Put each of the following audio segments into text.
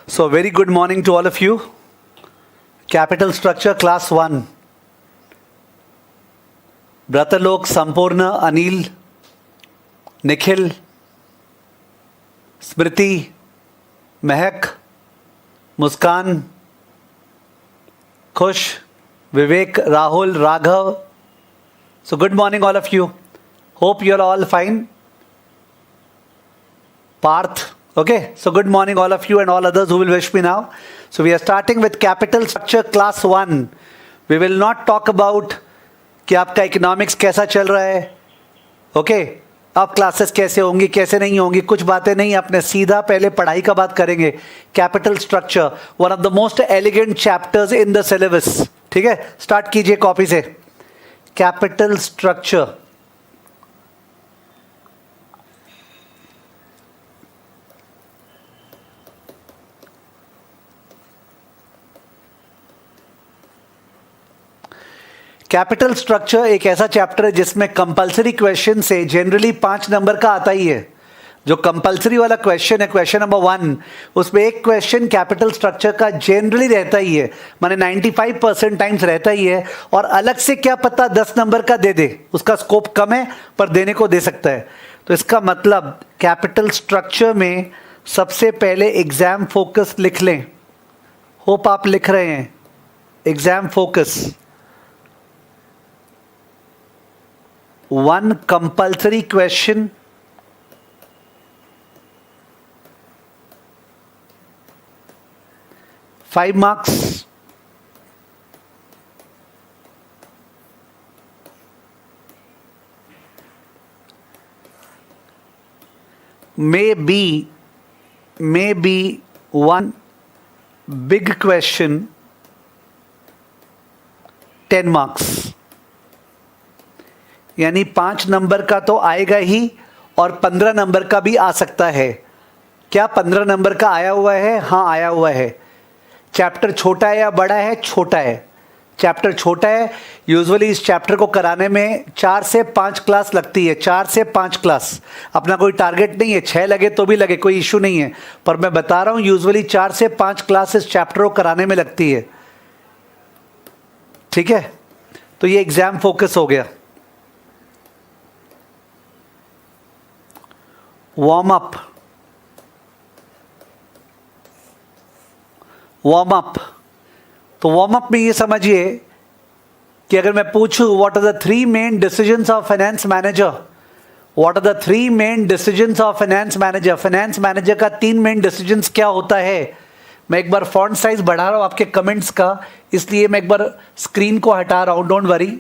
So very good morning to all of you. Capital Structure Class 1. Bratalok, Sampurna, Anil, Nikhil, Smriti, Mehak, Muskan, Khush, Vivek, Rahul, Raghav. So good morning all of you. Hope you're all fine. Parth. Okay, so good morning all of you and all others who will wish me now. So we are starting with Capital Structure Class 1. We will not talk about कि आपका economics कैसा चल रहा है. Okay, अब classes कैसे होंगी कैसे नहीं होंगी कुछ बातें नहीं, अपने सीधा पहले पढ़ाई का बात करेंगे. Capital structure, one of the most elegant chapters in the syllabus. ठीक है, स्टार्ट कीजिए कॉपी से. Capital structure. कैपिटल स्ट्रक्चर एक ऐसा चैप्टर है जिसमें कंपलसरी क्वेश्चन से जनरली 5 नंबर का आता ही है. जो कंपलसरी वाला क्वेश्चन है, क्वेश्चन नंबर 1, उसमें एक क्वेश्चन कैपिटल स्ट्रक्चर का जनरली रहता ही है, माने 95% टाइम्स रहता ही है. और अलग से क्या पता 10 नंबर का दे दे, उसका स्कोप कम है पर देने को दे सकता है. तो इसका मतलब कैपिटल स्ट्रक्चर में सबसे पहले एग्जाम फोकस लिख लें. होप आप लिख रहे हैं. Exam focus, one compulsory question, five marks. Maybe one big question, 10 marks. यानी 5 नंबर का तो आएगा ही और 15 नंबर का भी आ सकता है. क्या 15 नंबर का आया हुआ है? हाँ आया हुआ है. चैप्टर छोटा है या बड़ा है? छोटा है. चैप्टर छोटा है. यूजुअली इस चैप्टर को कराने में 4 से 5 क्लास लगती है. 4 से 5 क्लास. अपना कोई टारगेट नहीं है, 6 लगे तो भी लगे, कोई इशू नहीं है, पर मैं बता रहा हूं यूजुअली 4 से 5 क्लास इस चैप्टर को कराने में लगती है. ठीक है, तो ये एग्जाम फोकस हो गया. Warm up. तो वार्म अप में ये समझिए कि अगर मैं पूछूं what are the 3 main decisions of finance manager, what are the 3 main decisions of finance manager, finance manager का 3 मेन डिसीजंस क्या होता है. मैं एक बार फॉन्ट साइज बढ़ा रहा हूं आपके कमेंट्स का, इसलिए मैं एक बार स्क्रीन को हटा रहा हूं, don't worry.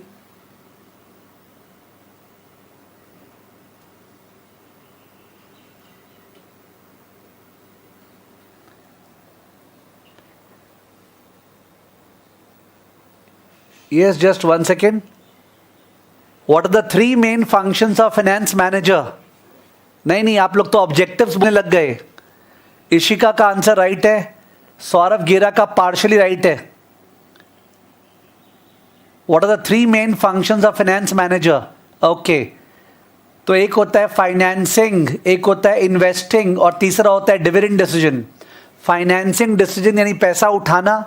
Yes, just 1 second. What are the 3 main functions of finance manager? नहीं, आप लोग तो ऑब्जेक्टिव्स में लग गए. इशिका का आंसर राइट है, सौरभ गेरा का पार्शली राइट है. What are the 3 main functions of finance manager? Okay, तो एक होता है फाइनेंसिंग, एक होता है इन्वेस्टिंग और तीसरा होता है डिविडेंड डिसीजन. फाइनेंसिंग डिसीजन यानी पैसा उठाना,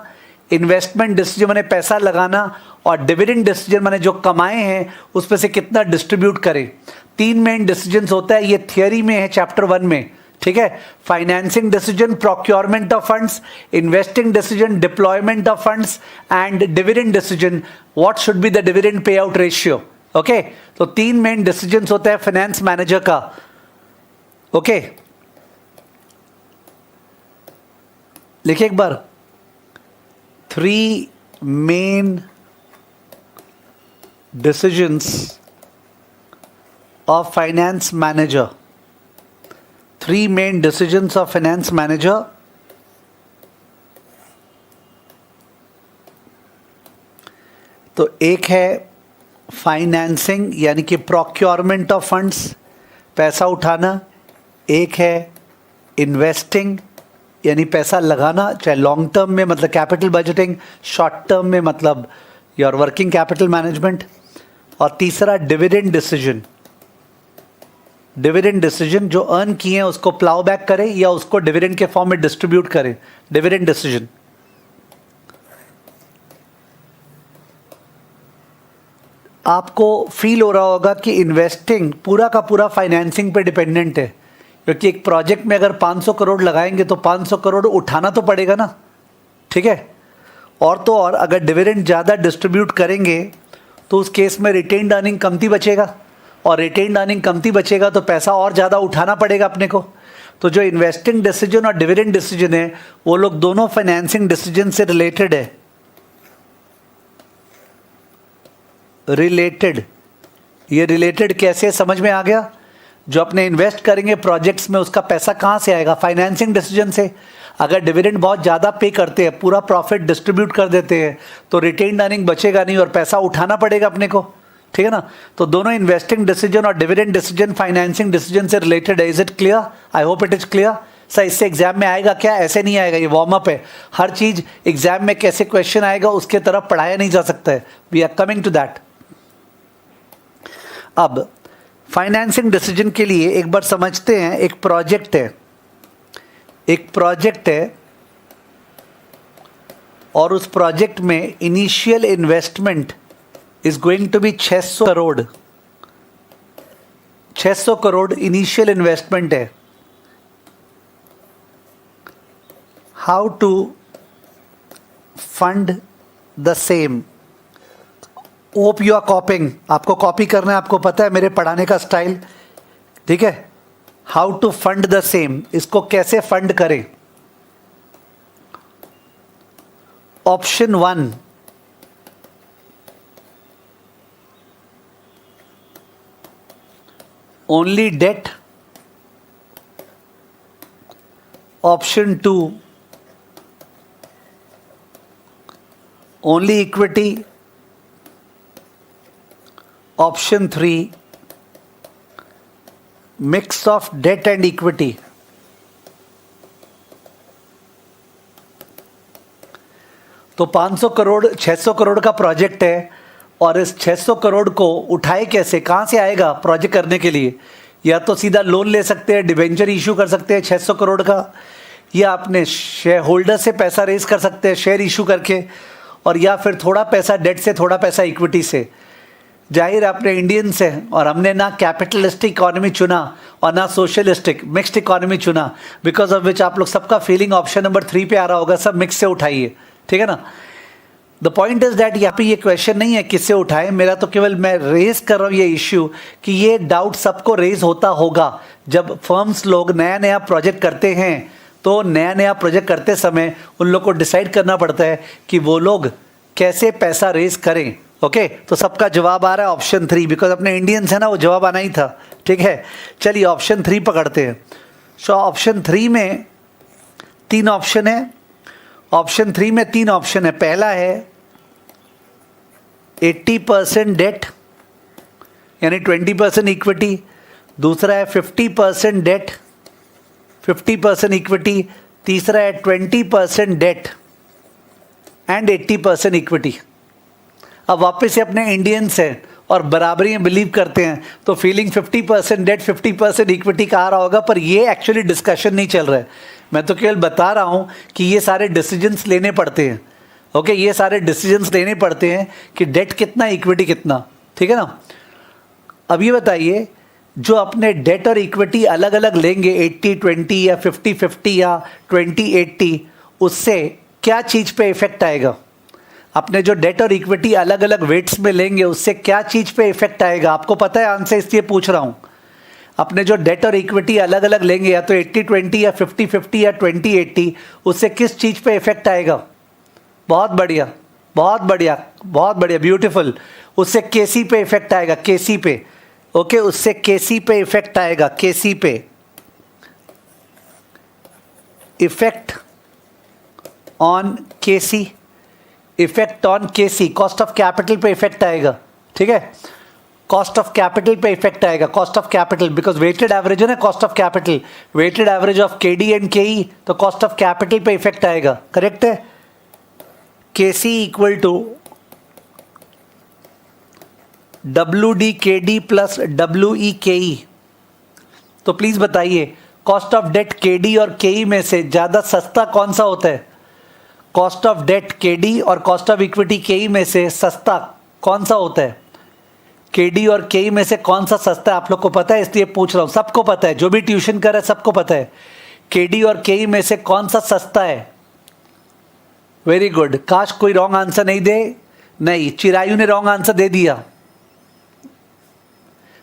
इन्वेस्टमेंट डिसीजन माने पैसा लगाना, और डिविडेंड डिसीजन माने जो कमाए हैं उसमें से कितना डिस्ट्रीब्यूट करें. 3 मेन डिसीजंस होता है. ये थियरी में है चैप्टर 1 में. ठीक है, financing decision procurement of funds, investing decision deployment of funds, and dividend decision what should be the dividend pay out ratio. Okay, तो 3 मेन डिसीजंस होता है फाइनेंस मैनेजर का. ओके, लिखिए एक बार. 3 main decisions of finance manager. 3 main decisions of finance manager. तो एक है financing यानी कि प्रोक्योरमेंट ऑफ फंड्स, पैसा उठाना. एक है इन्वेस्टिंग यानी पैसा लगाना, चाहे लॉन्ग टर्म में मतलब कैपिटल बजटिंग, शॉर्ट टर्म में मतलब योर वर्किंग कैपिटल मैनेजमेंट, और तीसरा डिविडेंड डिसीजन. डिविडेंड डिसीजन, जो अर्न किए हैं उसको प्लाउ बैक करें या उसको डिविडेंड के फॉर्म में डिस्ट्रीब्यूट करें, डिविडेंड डिसीजन। आपको फील हो रहा होगा कि इन्वेस्टिंग पूरा का पूरा फाइनेंसिंग पे डिपेंडेंट है, क्योंकि एक प्रोजेक्ट में अगर 500 करोड़ लगाएंगे तो 500 करोड़ उठाना तो पड़ेगा ना, ठीक है। और तो और अगर डिविडेंड ज़्यादा डिस्ट्रीब्यूट करेंगे तो उस केस में रिटेन्ड अर्निंग कमती बचेगा, और रिटेन्ड अर्निंग कमती बचेगा तो पैसा और ज़्यादा उठाना पड़ेगा अपने को। तो जो इन्वेस्टिंग डिसीजन और डिविडेंड डिसीजन है वो लोग दोनों फाइनेंसिंग डिसीजन से रिलेटेड है। रिलेटेड, ये रिलेटेड कैसे समझ में आ गया? जो अपने इन्वेस्ट करेंगे प्रोजेक्ट्स में उसका पैसा कहाँ से आएगा? फाइनेंसिंग डिसीजन से। अगर डिविडेंड बहुत ज़्यादा पे करते हैं, पूरा प्रॉफिट डिस्ट्रीब्यूट कर देते हैं, तो रिटेन्ड अर्निंग बचेगा नहीं और पैसा उठाना पड़ेगा अपने को, ठीक है ना। तो दोनों इन्वेस्टिंग डिसीजन और डिविडेंड डिसीजन फाइनेंसिंग डिसीजन से रिलेटेड है। Is it clear? I hope it is clear. Sir इससे एग्जाम में आएगा क्या? ऐसे नहीं आएगा, ये वार्म अप है। हर चीज़ एग्जाम में कैसे क्वेश्चन आएगा उसके तरफ पढ़ाया नहीं जा सकता है। We are coming to that. अब फाइनेंसिंग डिसीजन के लिए एक बार समझते हैं, एक प्रोजेक्ट है, एक प्रोजेक्ट है और उस प्रोजेक्ट में initial investment is going to be 600 crore. 600 crore initial investment है। How to fund the same? Hope you are coping. आपको कॉपी करना है, आपको पता है मेरे पढ़ाने का स्टाइल, ठीक है। How to fund the same, इसको कैसे फंड करें? Option 1, only debt. Option 2, only equity. Option 3, mix of debt and equity. तो 500 करोड़ 600 करोड़ का प्रोजेक्ट है और इस 600 करोड़ को उठाए कैसे, कहाँ से आएगा प्रोजेक्ट करने के लिए? या तो सीधा लोन ले सकते हैं, डिबेंचर इशू कर सकते हैं 600 करोड़ का, या अपने शेयर होल्डर से पैसा रेज कर सकते हैं शेयर इशू करके, और या फिर थोड़ा पैसा डेट से, थोड़ा पैसा इक्विटी से। जाहिर अपने इंडियंस हैं और हमने ना कैपिटलिस्टिक इकोनॉमी चुना और ना सोशलिस्टिक, मिक्स्ड इकोनॉमी चुना, बिकॉज ऑफ विच आप लोग सबका फीलिंग ऑप्शन नंबर 3 पे आ रहा होगा, सब मिक्स से उठाइए, ठीक है ना। द पॉइंट इज दैट यहाँ पे ये क्वेश्चन नहीं है किससे उठाए, मेरा तो केवल मैं रेज कर रहा हूँ ये इश्यू कि ये डाउट सबको रेज होता होगा जब फर्म्स लोग नया नया प्रोजेक्ट करते हैं। तो नया नया प्रोजेक्ट करते समय उन लोग को डिसाइड करना पड़ता है कि वो लोग कैसे पैसा रेज करें। ओके तो सबका जवाब आ रहा है ऑप्शन 3, बिकॉज अपने इंडियंस है ना, वो जवाब आना ही था, ठीक है। चलिए ऑप्शन 3 पकड़ते हैं। सो ऑप्शन 3 में 3 ऑप्शन है। ऑप्शन 3 में 3 ऑप्शन है। पहला है 80% डेट यानी 20% इक्विटी। दूसरा है 50% डेट 50% इक्विटी। तीसरा है 20% डेट एंड 80% इक्विटी। अब वापस से अपने इंडियंस हैं और बराबरी में बिलीव करते हैं, तो फीलिंग 50% डेट 50% इक्विटी का आ रहा होगा, पर ये एक्चुअली डिस्कशन नहीं चल रहा है। मैं तो केवल बता रहा हूँ कि ये सारे डिसीजंस लेने पड़ते हैं। ओके ये सारे डिसीजंस लेने पड़ते हैं कि डेट कितना, इक्विटी कितना, ठीक है ना। अब ये बताइए, जो अपने डेट और इक्विटी अलग अलग लेंगे 80-20 या 50-50 या 20-80, उससे क्या चीज़ पे इफेक्ट आएगा? अपने जो डेट और इक्विटी अलग अलग वेट्स में लेंगे उससे क्या चीज़ पे इफेक्ट आएगा? आपको पता है आंसर, इसलिए पूछ रहा हूँ। अपने जो डेट और इक्विटी अलग अलग लेंगे, या तो 80-20 या 50-50 या 20-80, उससे किस चीज़ पे इफेक्ट आएगा? बहुत बढ़िया, बहुत बढ़िया, बहुत बढ़िया, ब्यूटीफुल। उससे केसी पे इफेक्ट आएगा, केसी पे। ओके उससे केसी पे इफेक्ट आएगा, केसी पे effect on KC, effect on KC, cost of capital पे इफेक्ट आएगा, ठीक है। कॉस्ट ऑफ कैपिटल पे इफेक्ट आएगा, cost of capital, because weighted average है ना cost of capital, weighted average of KD and KE, तो कॉस्ट ऑफ कैपिटल पे इफेक्ट आएगा, करेक्ट है। KC equal to WD KD plus WE KE, तो please बताइए कॉस्ट ऑफ डेट केडी और KE में से ज्यादा सस्ता कौन सा होता है? कॉस्ट ऑफ डेट केडी और कॉस्ट ऑफ इक्विटी केई में से सस्ता कौन सा होता है? केडी और केई में से कौन सा सस्ता है? आप लोग को पता है, इसलिए पूछ रहा हूं। सबको पता है, जो भी ट्यूशन कर रहा है सबको पता है केडी और केई में से कौन सा सस्ता है। Very good. काश कोई रॉन्ग आंसर नहीं दे। नहीं, चिरायु ने रॉन्ग आंसर दे दिया,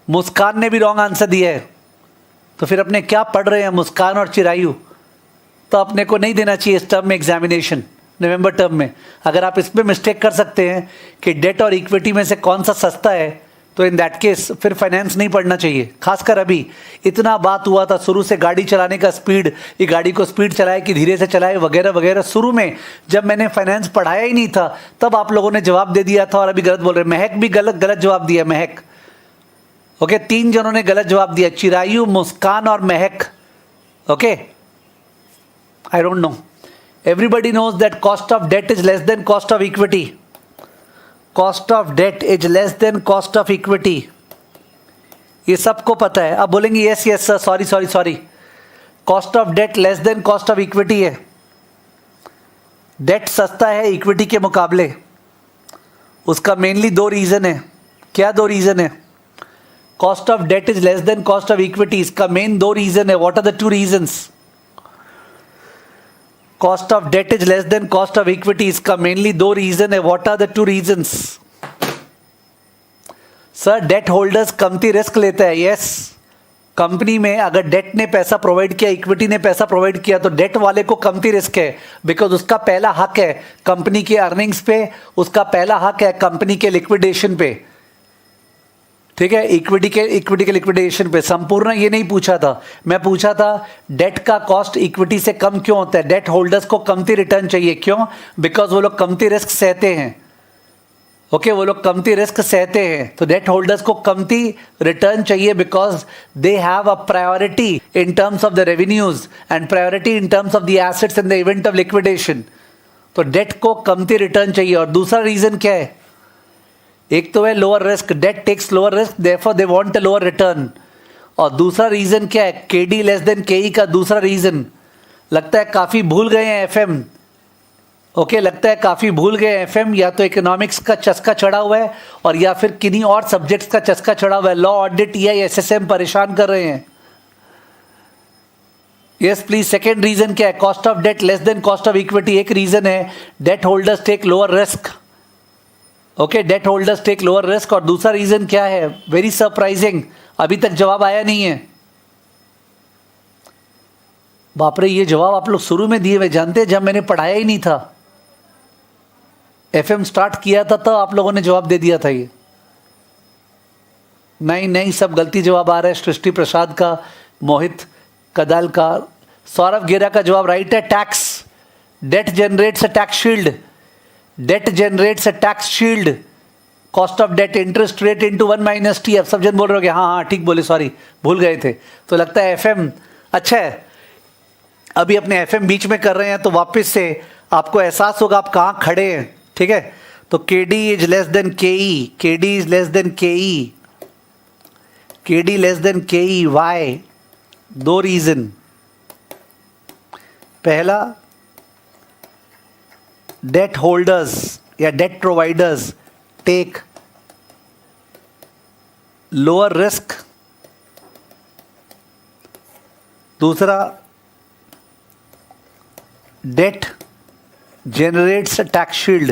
मुस्कान ने भी रॉन्ग आंसर दिया है। तो फिर अपने क्या पढ़ रहे हैं मुस्कान और चिरायु? तो अपने को नहीं देना चाहिए इस टर्म में एग्जामिनेशन, नवंबर टर्म में। अगर आप इसमें मिस्टेक कर सकते हैं कि डेट और इक्विटी में से कौन सा सस्ता है, तो इन दैट केस फिर फाइनेंस नहीं पढ़ना चाहिए। खासकर अभी इतना बात हुआ था शुरू से गाड़ी चलाने का स्पीड, ये गाड़ी को स्पीड चलाए कि धीरे से चलाए वगैरह वगैरह। शुरू में जब मैंने फाइनेंस पढ़ाया ही नहीं था तब आप लोगों ने जवाब दे दिया था और अभी गलत बोल रहे। महक भी गलत जवाब दिया, महक। ओके, 3 जनों ने गलत जवाब दिया, चिरायु, मुस्कान और Mahak. Okay, I don't know. Everybody knows that cost of debt is less than cost of equity. Cost of debt is less than cost of equity, ये सबको पता है। अब बोलेंगे yes yes sir, sorry, cost of debt less than cost of equity है। Debt सस्ता है equity के मुकाबले। उसका मेनली 2 रीजन है। क्या 2 रीजन है? Cost of debt is less than cost of equity, इसका मेन 2 रीजन है। What are the 2 reasons? Cost of debt is less than cost of equity, इसका मेनली 2 रीजन है। What are the 2 reasons? Sir, debt holders कमती risk लेता है। Yes, company में अगर date ने पैसा प्रोवाइड किया, इक्विटी ने पैसा प्रोवाइड किया, तो डेट वाले को कमती रिस्क है, बिकॉज उसका पहला हक है कंपनी के अर्निंग्स पे, उसका पहला हक है कंपनी के लिक्विडेशन पे। ठीक है, इक्विटी के लिक्विडेशन पे। संपूर्ण ये नहीं पूछा था, मैं पूछा था डेट का कॉस्ट इक्विटी से कम क्यों होता है? डेट होल्डर्स को कमती रिटर्न चाहिए, क्यों? बिकॉज वो लोग कमती रिस्क सहते हैं। ओके, वो लोग कमती रिस्क सहते हैं, तो डेट होल्डर्स को कमती रिटर्न चाहिए, because they have a priority in terms of the revenues and priority in terms of the assets in the event of liquidation. तो डेट को कमती रिटर्न चाहिए। और दूसरा रीजन क्या है? एक तो है lower risk, debt takes lower risk, therefore they want a lower return. और दूसरा रीजन क्या है? केडी लेस देन केई का दूसरा रीजन। लगता है काफी भूल गए हैं एफएम। ओके, लगता है काफी भूल गए एफएम। या तो इकोनॉमिक्स का चस्का चढ़ा हुआ है और या फिर किन्हीं और सब्जेक्ट्स का चस्का चढ़ा हुआ है। लॉ, ऑडिट या एसएसएम परेशान कर रहे हैं। Yes please. सेकेंड रीजन क्या है? Cost of debt less than cost of equity एक रीजन है। Debt holders take lower risk. Okay, debt holders take lower risk. और दूसरा रीजन क्या है? वेरी सरप्राइजिंग, अभी तक जवाब आया नहीं है। बाप रे, ये जवाब आप लोग शुरू में दिए हुए जानते हैं, जब मैंने पढ़ाया ही नहीं था, एफएम स्टार्ट किया था, तब आप लोगों ने जवाब दे दिया था ये। नहीं, सब गलती जवाब आ रहा है। सृष्टि प्रसाद का, मोहित कदाल का, सौरभ गेरा का जवाब राइट है। Tax, debt generates a tax shield. Debt generates a tax shield. Cost of debt interest rate into 1 minus T. अब सब जन बोल रहे हो कि हाँ ठीक बोले, सॉरी भूल गए थे। तो लगता है एफएम अच्छा है। अभी अपने एफएम बीच में कर रहे हैं, तो वापस से आपको एहसास होगा आप कहाँ खड़े हैं। ठीक है, तो KD is less than KE, KD is less than KE, KD less than KE. Why? 2 reason. पहला, डेट होल्डर्स या debt providers take lower risk. दूसरा, debt generates a tax shield.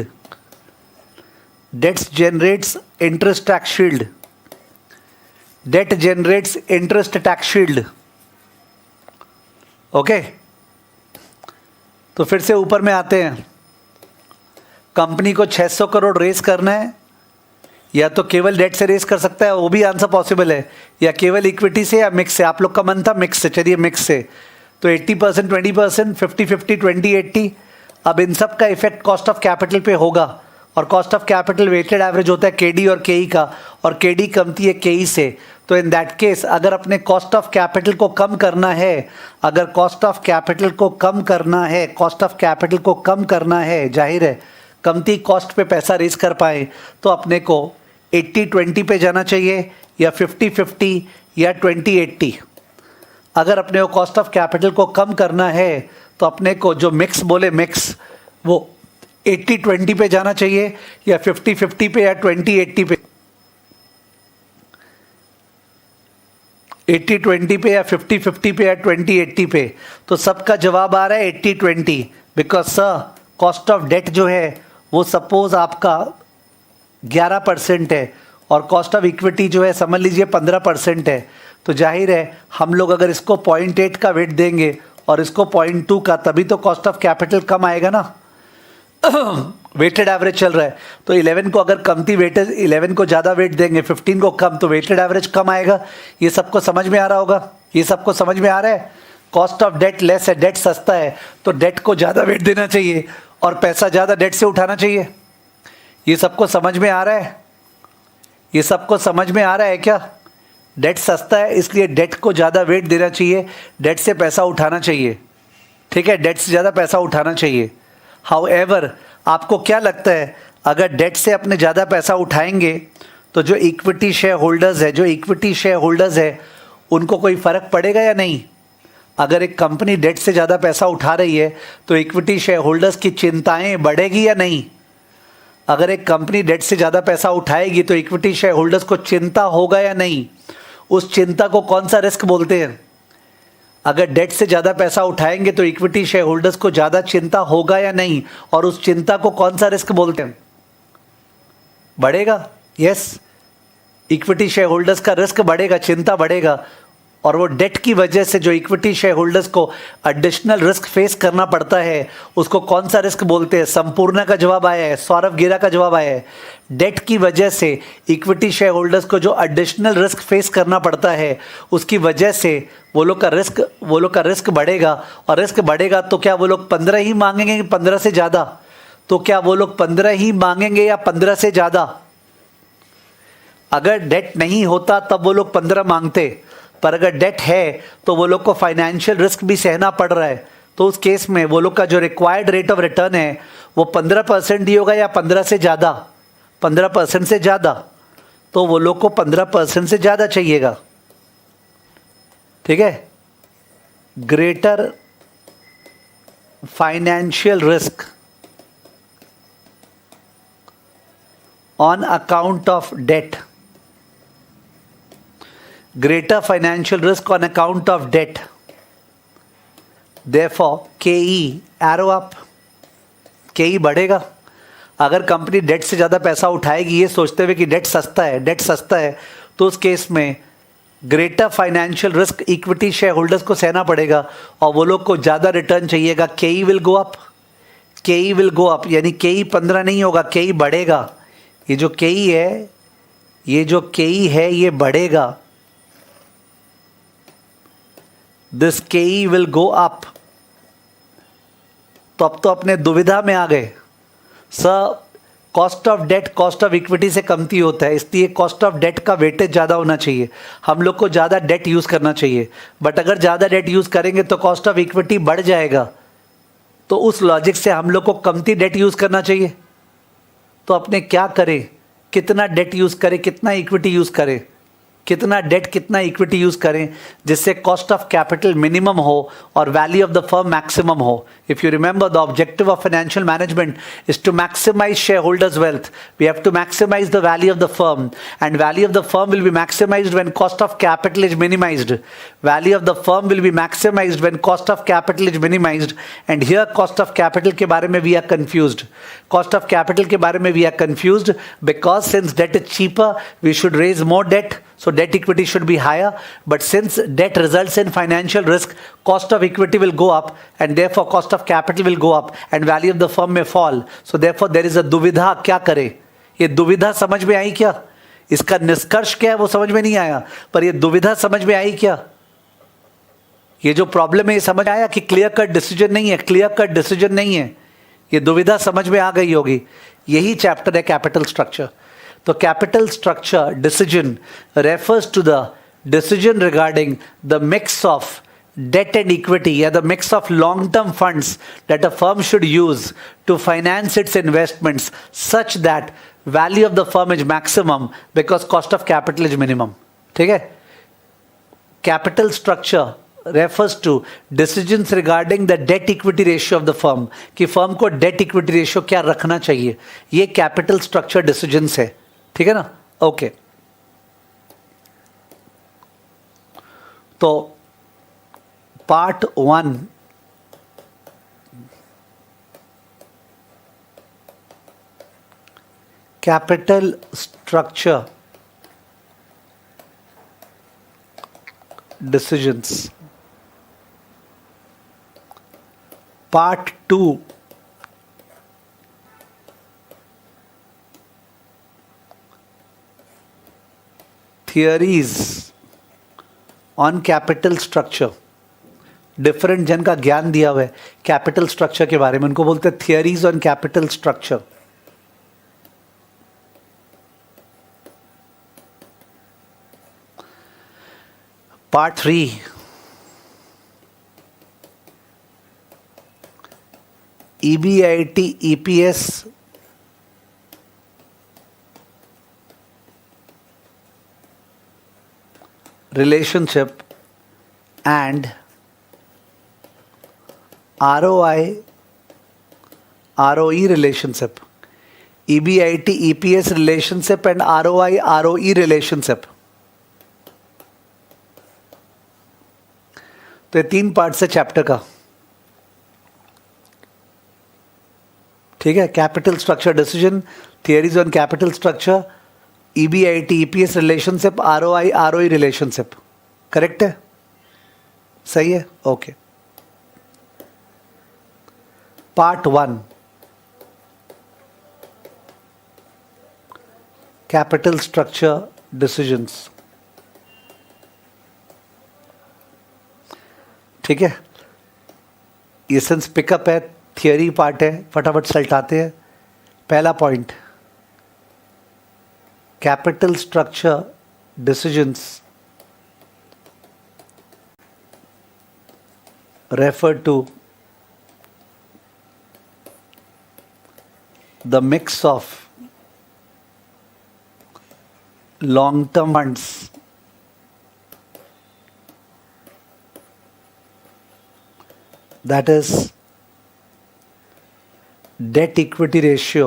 Debt generates interest tax shield. Debt generates interest tax shield. Okay, तो फिर से ऊपर में आते हैं। कंपनी को 600 करोड़ रेस करना है, या तो केवल डेट से रेस कर सकता है, वो भी आंसर पॉसिबल है, या केवल इक्विटी से या मिक्स से। आप लोग का मन था मिक्स से, चलिए मिक्स से। तो 80%, 20%, 50-50, 20-80। अब इन सब का इफेक्ट कॉस्ट ऑफ कैपिटल पे होगा, और cost of capital weighted average होता है केडी और केई का, और केडी कमती है केई से। तो इन दैट केस अगर अपने कॉस्ट ऑफ कैपिटल को कम करना है, अगर कॉस्ट ऑफ कैपिटल को कम करना है, कॉस्ट ऑफ कैपिटल को कम करना है, जाहिर है कमती कॉस्ट पे पैसा रेज कर पाए, तो अपने को 80-20 पे जाना चाहिए, या 50-50 या 20-80। अगर अपने को कॉस्ट ऑफ कैपिटल को कम करना है तो अपने को जो मिक्स बोले मिक्स, वो 80-20 पे जाना चाहिए या 50-50 पे या 20-80 पे, 80-20 पे या 50-50 पे या 20-80 पे। तो सबका जवाब आ रहा है 80-20, because sir cost of debt जो है वो सपोज आपका 11% है और कॉस्ट ऑफ इक्विटी जो है समझ लीजिए 15% है। तो जाहिर है हम लोग अगर इसको 0.8 का वेट देंगे और इसको 0.2 का, तभी तो कॉस्ट ऑफ कैपिटल कम आएगा ना। वेटेड एवरेज चल रहा है तो 11 को अगर कमती वेटेज, 11 को ज़्यादा वेट देंगे, 15 को कम, तो वेटेड एवरेज कम आएगा। ये सबको समझ में आ रहा होगा, ये सबको समझ में आ रहा है। कॉस्ट ऑफ डेट लेस है, डेट सस्ता है, तो डेट को ज़्यादा वेट देना चाहिए और पैसा ज़्यादा डेट से उठाना चाहिए। ये सबको समझ में आ रहा है, ये सबको समझ में आ रहा है क्या? डेट सस्ता है इसलिए डेट को ज़्यादा वेट देना चाहिए, डेट से पैसा उठाना चाहिए, ठीक है, डेट से ज़्यादा पैसा उठाना चाहिए। हाउएवर आपको क्या लगता है अगर डेट से अपने ज़्यादा पैसा उठाएंगे तो जो इक्विटी शेयर होल्डर्स है, जो इक्विटी शेयर होल्डर्स है उनको कोई फ़र्क पड़ेगा या नहीं? अगर एक कंपनी डेट से ज़्यादा पैसा उठा रही है तो इक्विटी शेयर होल्डर्स की चिंताएं बढ़ेगी या नहीं? अगर एक कंपनी डेट से ज़्यादा पैसा उठाएगी तो इक्विटी शेयर होल्डर्स को चिंता होगा या नहीं? उस चिंता को कौन सा रिस्क बोलते हैं? अगर डेट से ज़्यादा पैसा उठाएंगे तो इक्विटी शेयर होल्डर्स को ज़्यादा चिंता होगा या नहीं, और उस चिंता को कौन सा रिस्क बोलते हैं? बढ़ेगा, यस, इक्विटी शेयर होल्डर्स का रिस्क बढ़ेगा, चिंता बढ़ेगा। और वो डेट की वजह से जो इक्विटी शेयर होल्डर्स को एडिशनल रिस्क फेस करना पड़ता है उसको कौन सा रिस्क बोलते हैं? संपूर्ण का जवाब आया है, सौरभ गिरा का जवाब आया है। डेट की वजह से इक्विटी शेयर होल्डर्स को जो एडिशनल रिस्क फेस करना पड़ता है उसकी वजह से वो लोग का रिस्क बढ़ेगा। और रिस्क बढ़ेगा तो क्या वो लोग 15 ही मांगेंगे, 15 से ज़्यादा? तो क्या वो लोग 15 ही मांगेंगे या 15 से ज़्यादा? अगर डेट नहीं होता तब वो लोग 15 मांगते, पर अगर डेट है तो वो लोग को फाइनेंशियल रिस्क भी सहना पड़ रहा है। तो उस केस में वो लोग का जो रिक्वायर्ड रेट ऑफ रिटर्न है वो 15% ही होगा या 15 से ज़्यादा? 15% से ज़्यादा, तो वो लोग को 15% से ज़्यादा चाहिएगा, ठीक है। Greater financial risk on account of debt, greater financial risk on account of debt, therefore KE arrow up, KE बढ़ेगा। अगर कंपनी डेट से ज़्यादा पैसा उठाएगी ये सोचते हुए कि डेट सस्ता है, डेट सस्ता है, तो उस केस में greater financial risk equity share holders को सहना पड़ेगा और वो लोग को ज़्यादा रिटर्न चाहिएगा। KE will go up, KE will go up, यानी KE 15 नहीं होगा, KE बढ़ेगा। ये जो KE है, ये जो KE है ये बढ़ेगा। This KE will go up. तो अब तो अपने दुविधा में आ गए, sir cost of debt cost of equity से कमती होता है, इसलिए कॉस्ट ऑफ डेट का वेटेज ज़्यादा होना चाहिए, हम लोग को ज़्यादा डेट यूज़ करना चाहिए। बट अगर ज़्यादा डेट यूज़ करेंगे तो कॉस्ट ऑफ इक्विटी बढ़ जाएगा, तो उस लॉजिक से हम लोग को कमती डेट यूज़ करना चाहिए। तो अपने क्या करें, कितना डेट यूज़ करें, कितना इक्विटी यूज़ करें, कितना डेट कितना इक्विटी यूज़ करें जिससे कॉस्ट ऑफ कैपिटल मिनिमम हो और value of the firm maximum हो। If you remember the objective of financial management is to maximise shareholders wealth, we have to maximise the value of the firm, and value of the firm will be maximised when cost of capital is minimised. Value of the firm will be maximised when cost of capital is minimised, and here cost of capital के बारे में we are confused. Cost of capital के बारे में we are confused because since debt is cheaper we should raise more debt, so debt equity should be higher, but since debt results in financial risk, cost of equity will go up and therefore cost of capital will go up and value of the firm may fall. So therefore there is a दुविधा, क्या करें? ये दुविधा समझ में आई क्या? इसका निष्कर्ष क्या है वो समझ में नहीं आया, पर ये दुविधा समझ में आई क्या? ये जो प्रॉब्लम है ये समझ आया कि क्लियर कट डिसीजन नहीं है, क्लियर कट डिसीजन नहीं है, ये दुविधा समझ में आ गई होगी। यही चैप्टर है कैपिटल स्ट्रक्चर। तो capital structure decision refers to the decision regarding the mix of debt and equity, या the mix of long-term funds that a firm should use to finance its investments such that value of the firm is maximum because cost of capital is minimum। ठीक है, capital structure refers to decisions regarding the debt equity ratio of the firm, कि firm को debt equity ratio क्या रखना चाहिए, ये capital structure decisions है. ठीक है ना? ओके. तो part 1 capital structure decisions. Part 2 theories on capital structure. Different जन का ज्ञान दिया हुआ है कैपिटल स्ट्रक्चर के बारे में, उनको बोलते हैं theories on capital structure. Part 3 EBIT EPS relationship and ROI ROE relationship. EBIT EPS relationship and ROI ROE relationship. तो ये 3 पार्ट्स है चैप्टर का. ठीक है? Capital structure decision, theories on capital structure, EBIT EPS relationship, ROI ROE relationship. Correct है? सही है? Okay. Part 1 capital structure decisions. ठीक है? ये सेंस पिकअप है, थियरी पार्ट है, फटाफट सल्टाते हैं. पहला point, capital structure decisions refer to the mix of long term funds that is debt equity ratio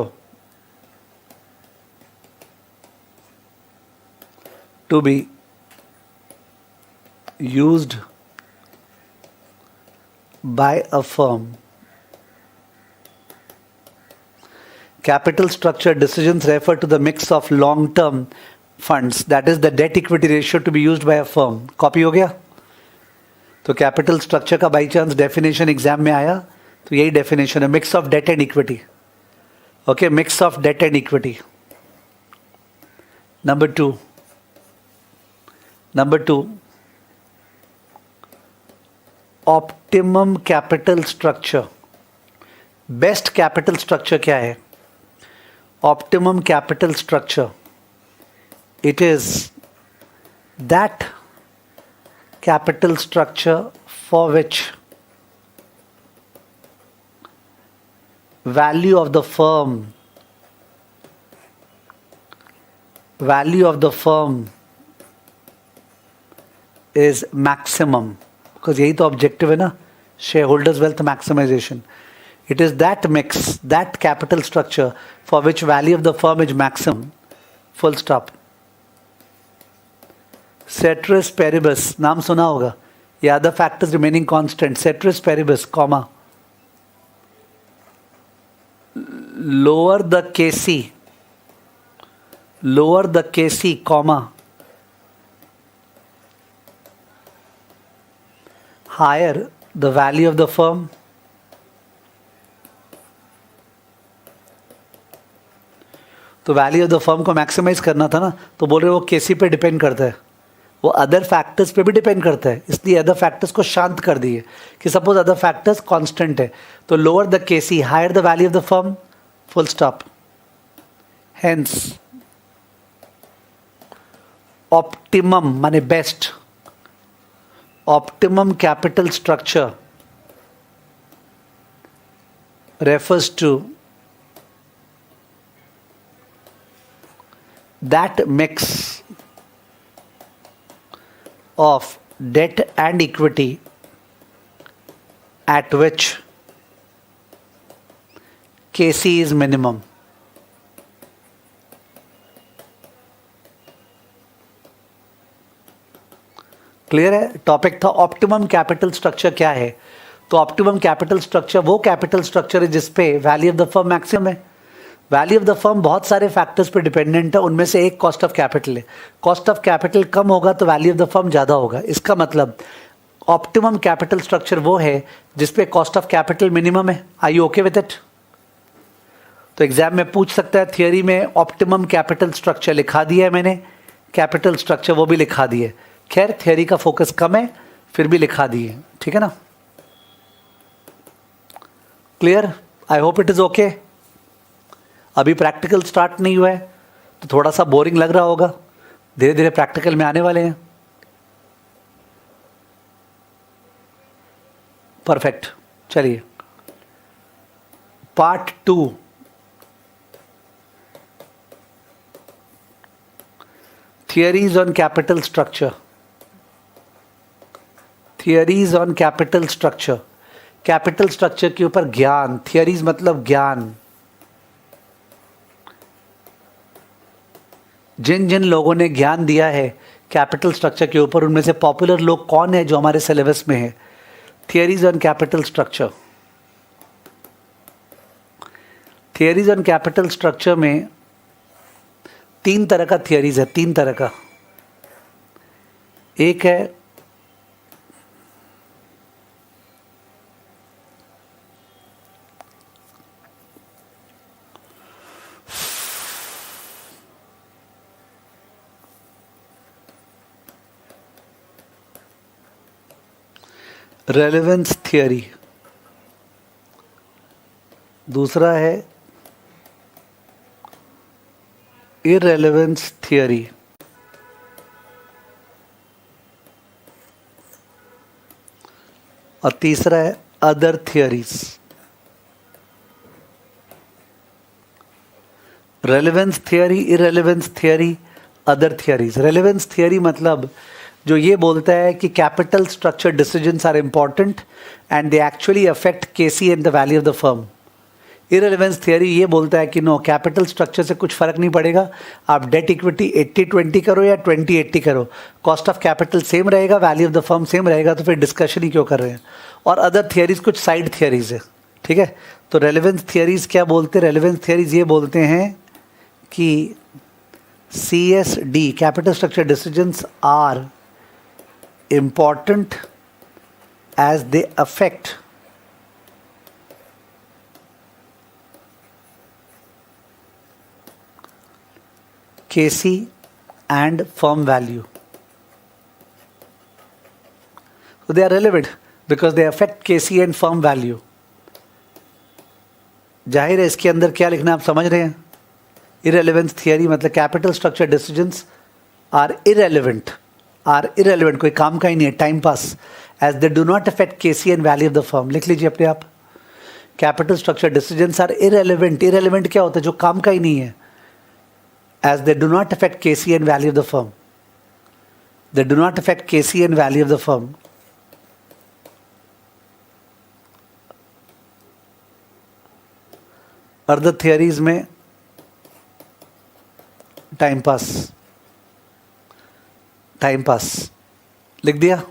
to be used by a firm. Capital structure decisions refer to the mix of long term funds, that is the debt equity ratio to be used by a firm. Copy हो गया? तो capital structure का by chance definition exam में आया तो यही definition है, mix of debt and equity. Okay, mix of debt and equity. Number two optimum capital structure. Best capital structure क्या है? Optimum capital structure, it is that capital structure for which value of the firm is maximum. because यही तो objective है ना, shareholders wealth maximisation. It is that mix, that capital structure for which value of the firm is maximum. Full stop. Ceteris paribus, नाम सुना होगा. या other factors remaining constant. Ceteris paribus, comma. Lower the KC, comma. Higher the value of the firm. तो value of the firm को maximise करना था ना, तो बोल रहे वो केसी पे डिपेंड करता है, वो अदर फैक्टर्स पे भी डिपेंड करता है, इसलिए अदर फैक्टर्स को शांत कर दिए कि सपोज अदर फैक्टर्स कांस्टेंट है तो lower the KC higher the value of the firm. Full stop. Hence optimum माने best, optimum capital structure refers to that mix of debt and equity at which KC is minimum. Clear है? Topic था optimum capital structure क्या है. तो optimum capital structure वो capital structure है जिसपे value of the firm maximum है. Value of the firm बहुत सारे फैक्टर्स पे डिपेंडेंट है, उनमें से एक कॉस्ट ऑफ कैपिटल है. कॉस्ट ऑफ कैपिटल कम होगा तो वैल्यू ऑफ द फर्म ज़्यादा होगा. इसका मतलब ऑप्टिमम कैपिटल स्ट्रक्चर वो है जिसपे कॉस्ट ऑफ कैपिटल मिनिमम है. Are you okay with it? तो एग्जाम में पूछ सकता है, थियरी में ऑप्टिमम कैपिटल स्ट्रक्चर लिखा दिया है मैंने, कैपिटल स्ट्रक्चर वो भी लिखा दिए. खैर थियरी का फोकस कम है, फिर भी लिखा दिए. ठीक है ना? Clear? I hope it is okay. अभी प्रैक्टिकल स्टार्ट नहीं हुआ है तो थोड़ा सा बोरिंग लग रहा होगा, धीरे धीरे प्रैक्टिकल में आने वाले हैं. परफेक्ट. चलिए part 2, theories on capital structure. Theories on capital structure. Capital structure के ऊपर ज्ञान. थियरीज मतलब ज्ञान. जिन जिन लोगों ने ज्ञान दिया है कैपिटल स्ट्रक्चर के ऊपर, उनमें से पॉपुलर लोग कौन है जो हमारे सिलेबस में है? Theories on capital structure. Theories on capital structure में 3 तरह का थियरीज है. 3 तरह का. एक है रेलेवेंस थियरी. दूसरा है इररेलेवेंस थियरी. और तीसरा है other theories. Relevance theory, irrelevance theory, other theories. Relevance theory मतलब जो ये बोलता है कि capital structure decisions are important and they actually affect KC and the value of the firm. Irrelevance theory ये बोलता है कि नो, कैपिटल स्ट्रक्चर से कुछ फर्क नहीं पड़ेगा, आप डेट इक्विटी 80-20 करो या 20-80 करो, कॉस्ट ऑफ कैपिटल सेम रहेगा, value of the firm same रहेगा, तो फिर डिस्कशन ही क्यों कर रहे हैं. और अदर थियरीज कुछ साइड थियरीज है. ठीक है? तो रेलेवेंस थियरीज क्या बोलते हैं? रेलेवेंस थियरीज ये बोलते हैं कि CSD, capital structure decisions are important as they affect KC and firm value. So they are relevant because they affect KC and firm value. जाहिर है इसके अंदर क्या लिखना आप समझ रहे हैं. Irrelevance theory मतलब capital structure decisions are irrelevant. कोई काम का ही नहीं है, time pass. As they do not affect KC and value of the firm. लिख लीजिए अपने आप. Capital structure decisions are irrelevant. Irrelevant क्या होता है? जो काम का ही नहीं है. As they do not affect KC and value of the firm. They do not affect KC and value of the firm. Other theories में टाइम पास. टाइम पास लिख दिया.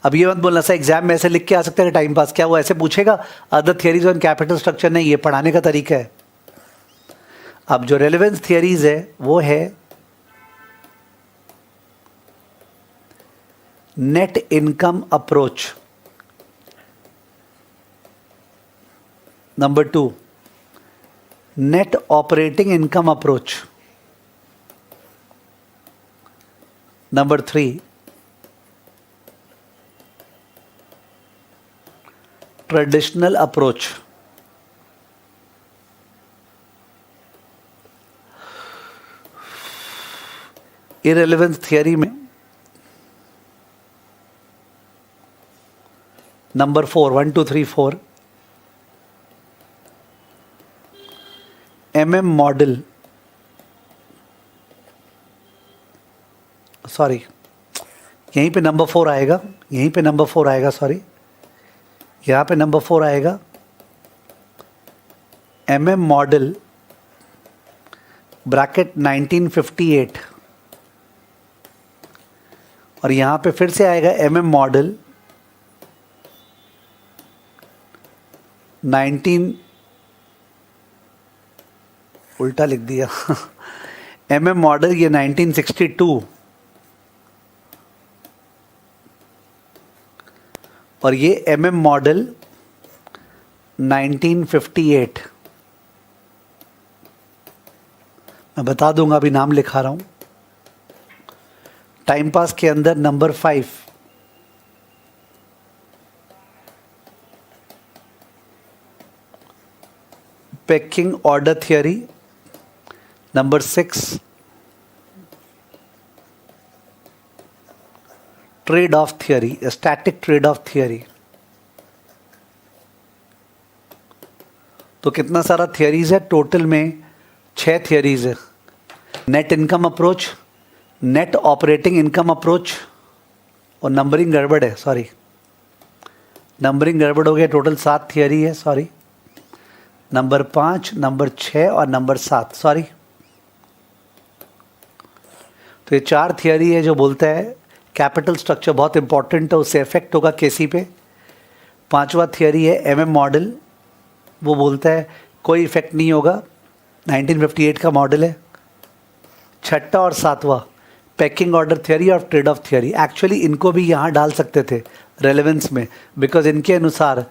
अब ये मत बोलना सा एग्जाम में ऐसे लिख के आ सकते हैं टाइम पास. क्या वो ऐसे पूछेगा? Other theories on capital structure. नहीं, ये पढ़ाने का तरीका है. अब जो रेलेवेंस थियरीज है वो है net income approach. Number 2 net operating income approach. Number 3 traditional approach. Irrelevance theory में number 4, 1 2 3 4 MM model. सॉरी, यहीं पे नंबर 4 आएगा, यहीं पे नंबर 4 आएगा. सॉरी, यहाँ पे नंबर 4 आएगा MM मॉडल ब्रैकेट 1958, और यहाँ पे फिर से आएगा MM मॉडल 19, उल्टा लिख दिया MM मॉडल ये 1962 और ये MM मॉडल 1958। मैं बता दूंगा, अभी नाम लिखा रहा हूं। टाइम पास के अंदर number 5 packing order theory, number 6 trade off theory, static trade off theory. तो कितना सारा थियरीज है टोटल में? 6 थियरीज है। Net income approach, net operating income approach, और नंबरिंग गड़बड़ है, सॉरी नंबरिंग गड़बड़ हो गया। टोटल 7 थियरी है, सॉरी नंबर 5, नंबर 6 और नंबर 7, सॉरी। तो ये 4 थियरी है जो बोलता है कैपिटल स्ट्रक्चर बहुत इंपॉर्टेंट है, उससे इफेक्ट होगा केसी पे। 5वां थियरी है MM मॉडल, वो बोलता है कोई इफेक्ट नहीं होगा, 1958 का मॉडल है। 6वां और 7वां पैकिंग ऑर्डर थियरी और ट्रेड ऑफ थियरी। एक्चुअली इनको भी यहाँ डाल सकते थे रेलेवेंस में, बिकॉज इनके अनुसार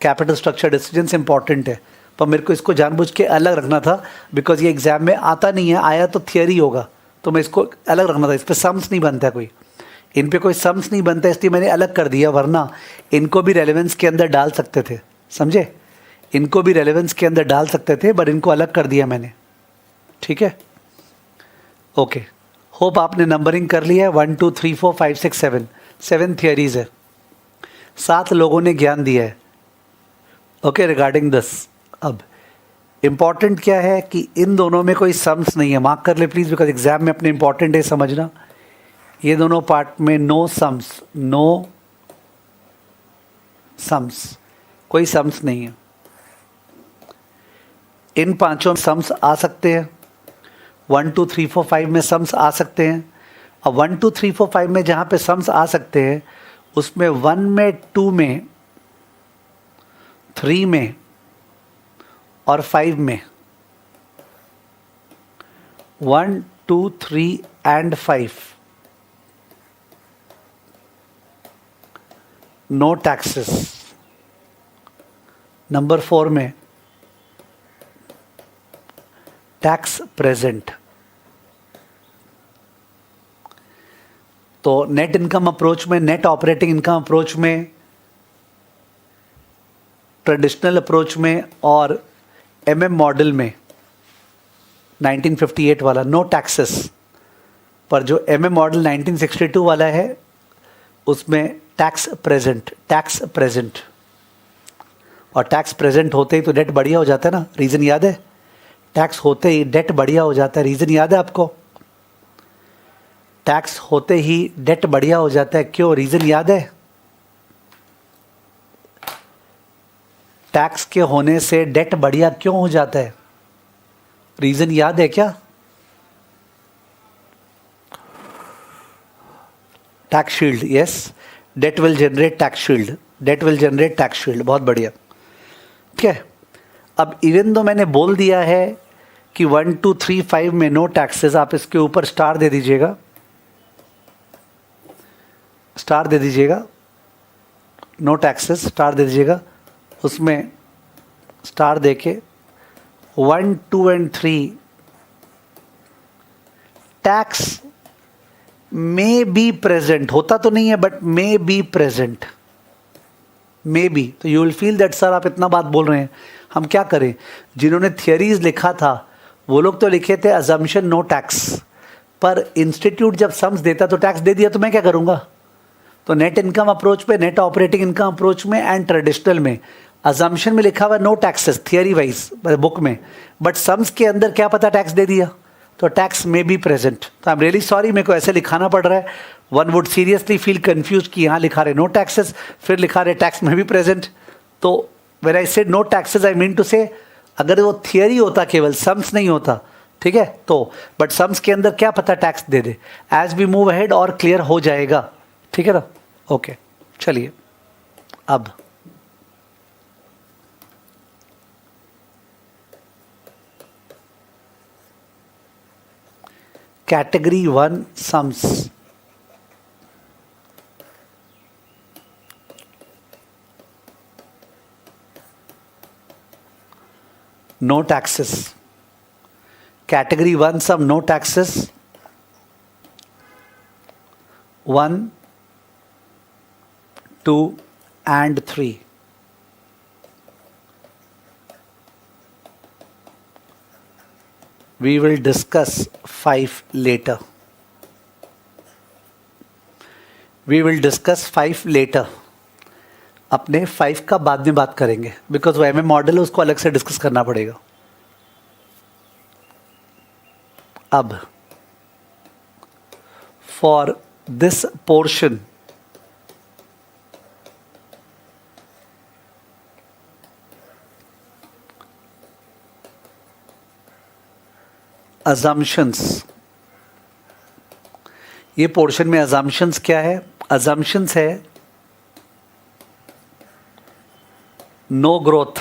कैपिटल स्ट्रक्चर डिसीजंस इंपॉर्टेंट है, पर मेरे को इसको जानबूझ के अलग रखना था बिकॉज ये एग्जाम में आता नहीं है, आया तो थियरी होगा, तो मैं इसको अलग रखना था। इस पर सम्स नहीं बनता कोई, इन पे कोई सम्स नहीं बनता, इसलिए मैंने अलग कर दिया, वरना इनको भी रेलेवेंस के अंदर डाल सकते थे, समझे? इनको भी रेलेवेंस के अंदर डाल सकते थे, बट इनको अलग कर दिया मैंने, ठीक है? ओके, होप आपने नंबरिंग कर लिया है। 1 2 3 4 5 6 7 थियरीज है, 7 लोगों ने ज्ञान दिया है, ओके, रिगार्डिंग दिस। अब इम्पॉर्टेंट क्या है कि इन दोनों में कोई सम्स नहीं है, मार्क कर ले प्लीज़, बिकॉज एग्जाम में अपने इंपॉर्टेंट है समझना। ये दोनों पार्ट में नो सम्स, नो सम्स, कोई सम्स नहीं है। इन 5 सम्स आ सकते हैं, 1 2 3 4 5 में सम्स आ सकते हैं। अब 1 2 3 4 5 में जहाँ पे सम्स आ सकते हैं उसमें 1 में, 2 में, 3 में और 5 में, 1 2 3 एंड 5 नो टैक्सेस। नंबर 4 में टैक्स प्रेजेंट। तो नेट इनकम अप्रोच में, नेट ऑपरेटिंग इनकम अप्रोच में, ट्रेडिशनल अप्रोच में और MM मॉडल में 1958 वाला नो टैक्सेस, पर जो MM मॉडल 1962 वाला है उसमें टैक्स प्रेजेंट, टैक्स प्रेजेंट। और टैक्स प्रेजेंट होते ही तो डेट बढ़िया हो जाता है ना, रीज़न याद है? टैक्स होते ही डेट बढ़िया हो जाता है, रीज़न याद है आपको? टैक्स होते ही डेट बढ़िया हो जाता है, क्यों? रीज़न याद है? टैक्स के होने से डेट बढ़िया क्यों हो जाता है? रीज़न याद है क्या? Tax shield, yes, debt will generate tax shield, debt will generate tax shield, बहुत बढ़िया, ठीक है। अब इवन दो मैंने बोल दिया है कि 1 2 3 5 में नो टैक्सेस, आप इसके ऊपर स्टार दे दीजिएगा, स्टार दे दीजिएगा, नो टैक्सेस स्टार दे दीजिएगा, उसमें स्टार देके 1 2 and 3 tax may be present, होता तो नहीं है but may be present, may be. तो you will feel that sir आप इतना बात बोल रहे हैं, हम क्या करें? जिन्होंने थियरीज लिखा था वो लोग तो लिखे थे अजम्पशन नो टैक्स, पर इंस्टीट्यूट जब सम्स देता तो टैक्स दे दिया, तो मैं क्या करूंगा? तो नेट इनकम अप्रोच पे, नेट ऑपरेटिंग इनकम अप्रोच में एंड ट्रेडिशनल में अजम्पशन में लिखा हुआ no taxes theory wise book में, बट सम्स के अंदर क्या पता टैक्स दे दिया, तो टैक्स में बी प्रेजेंट। तो आई एम रियली सॉरी, मेरे को ऐसे लिखाना पड़ रहा है। One would seriously feel confuse कि यहाँ लिखा रहे नो टैक्सेस, फिर लिखा रहे टैक्स में भी प्रेजेंट, तो when I said no taxes I mean to say अगर वो थियरी होता केवल सम्स नहीं होता, ठीक है, तो बट सम्स के अंदर क्या पता टैक्स दे दे. एज वी मूव अहेड और क्लियर हो जाएगा, ठीक है ना. ओके चलिए अब category 1 sums. No taxes. Category 1 sum, no taxes. 1, 2 and 3. We will discuss 5 later. We will discuss 5 later. अपने 5 का बाद में बात करेंगे बिकॉज वो एमए मॉडल है, उसको अलग से डिस्कस करना पड़ेगा. अब फॉर दिस पोर्शन अजम्पशंस, ये पोर्शन में अजम्पशंस क्या है? अजम्पशंस है no growth,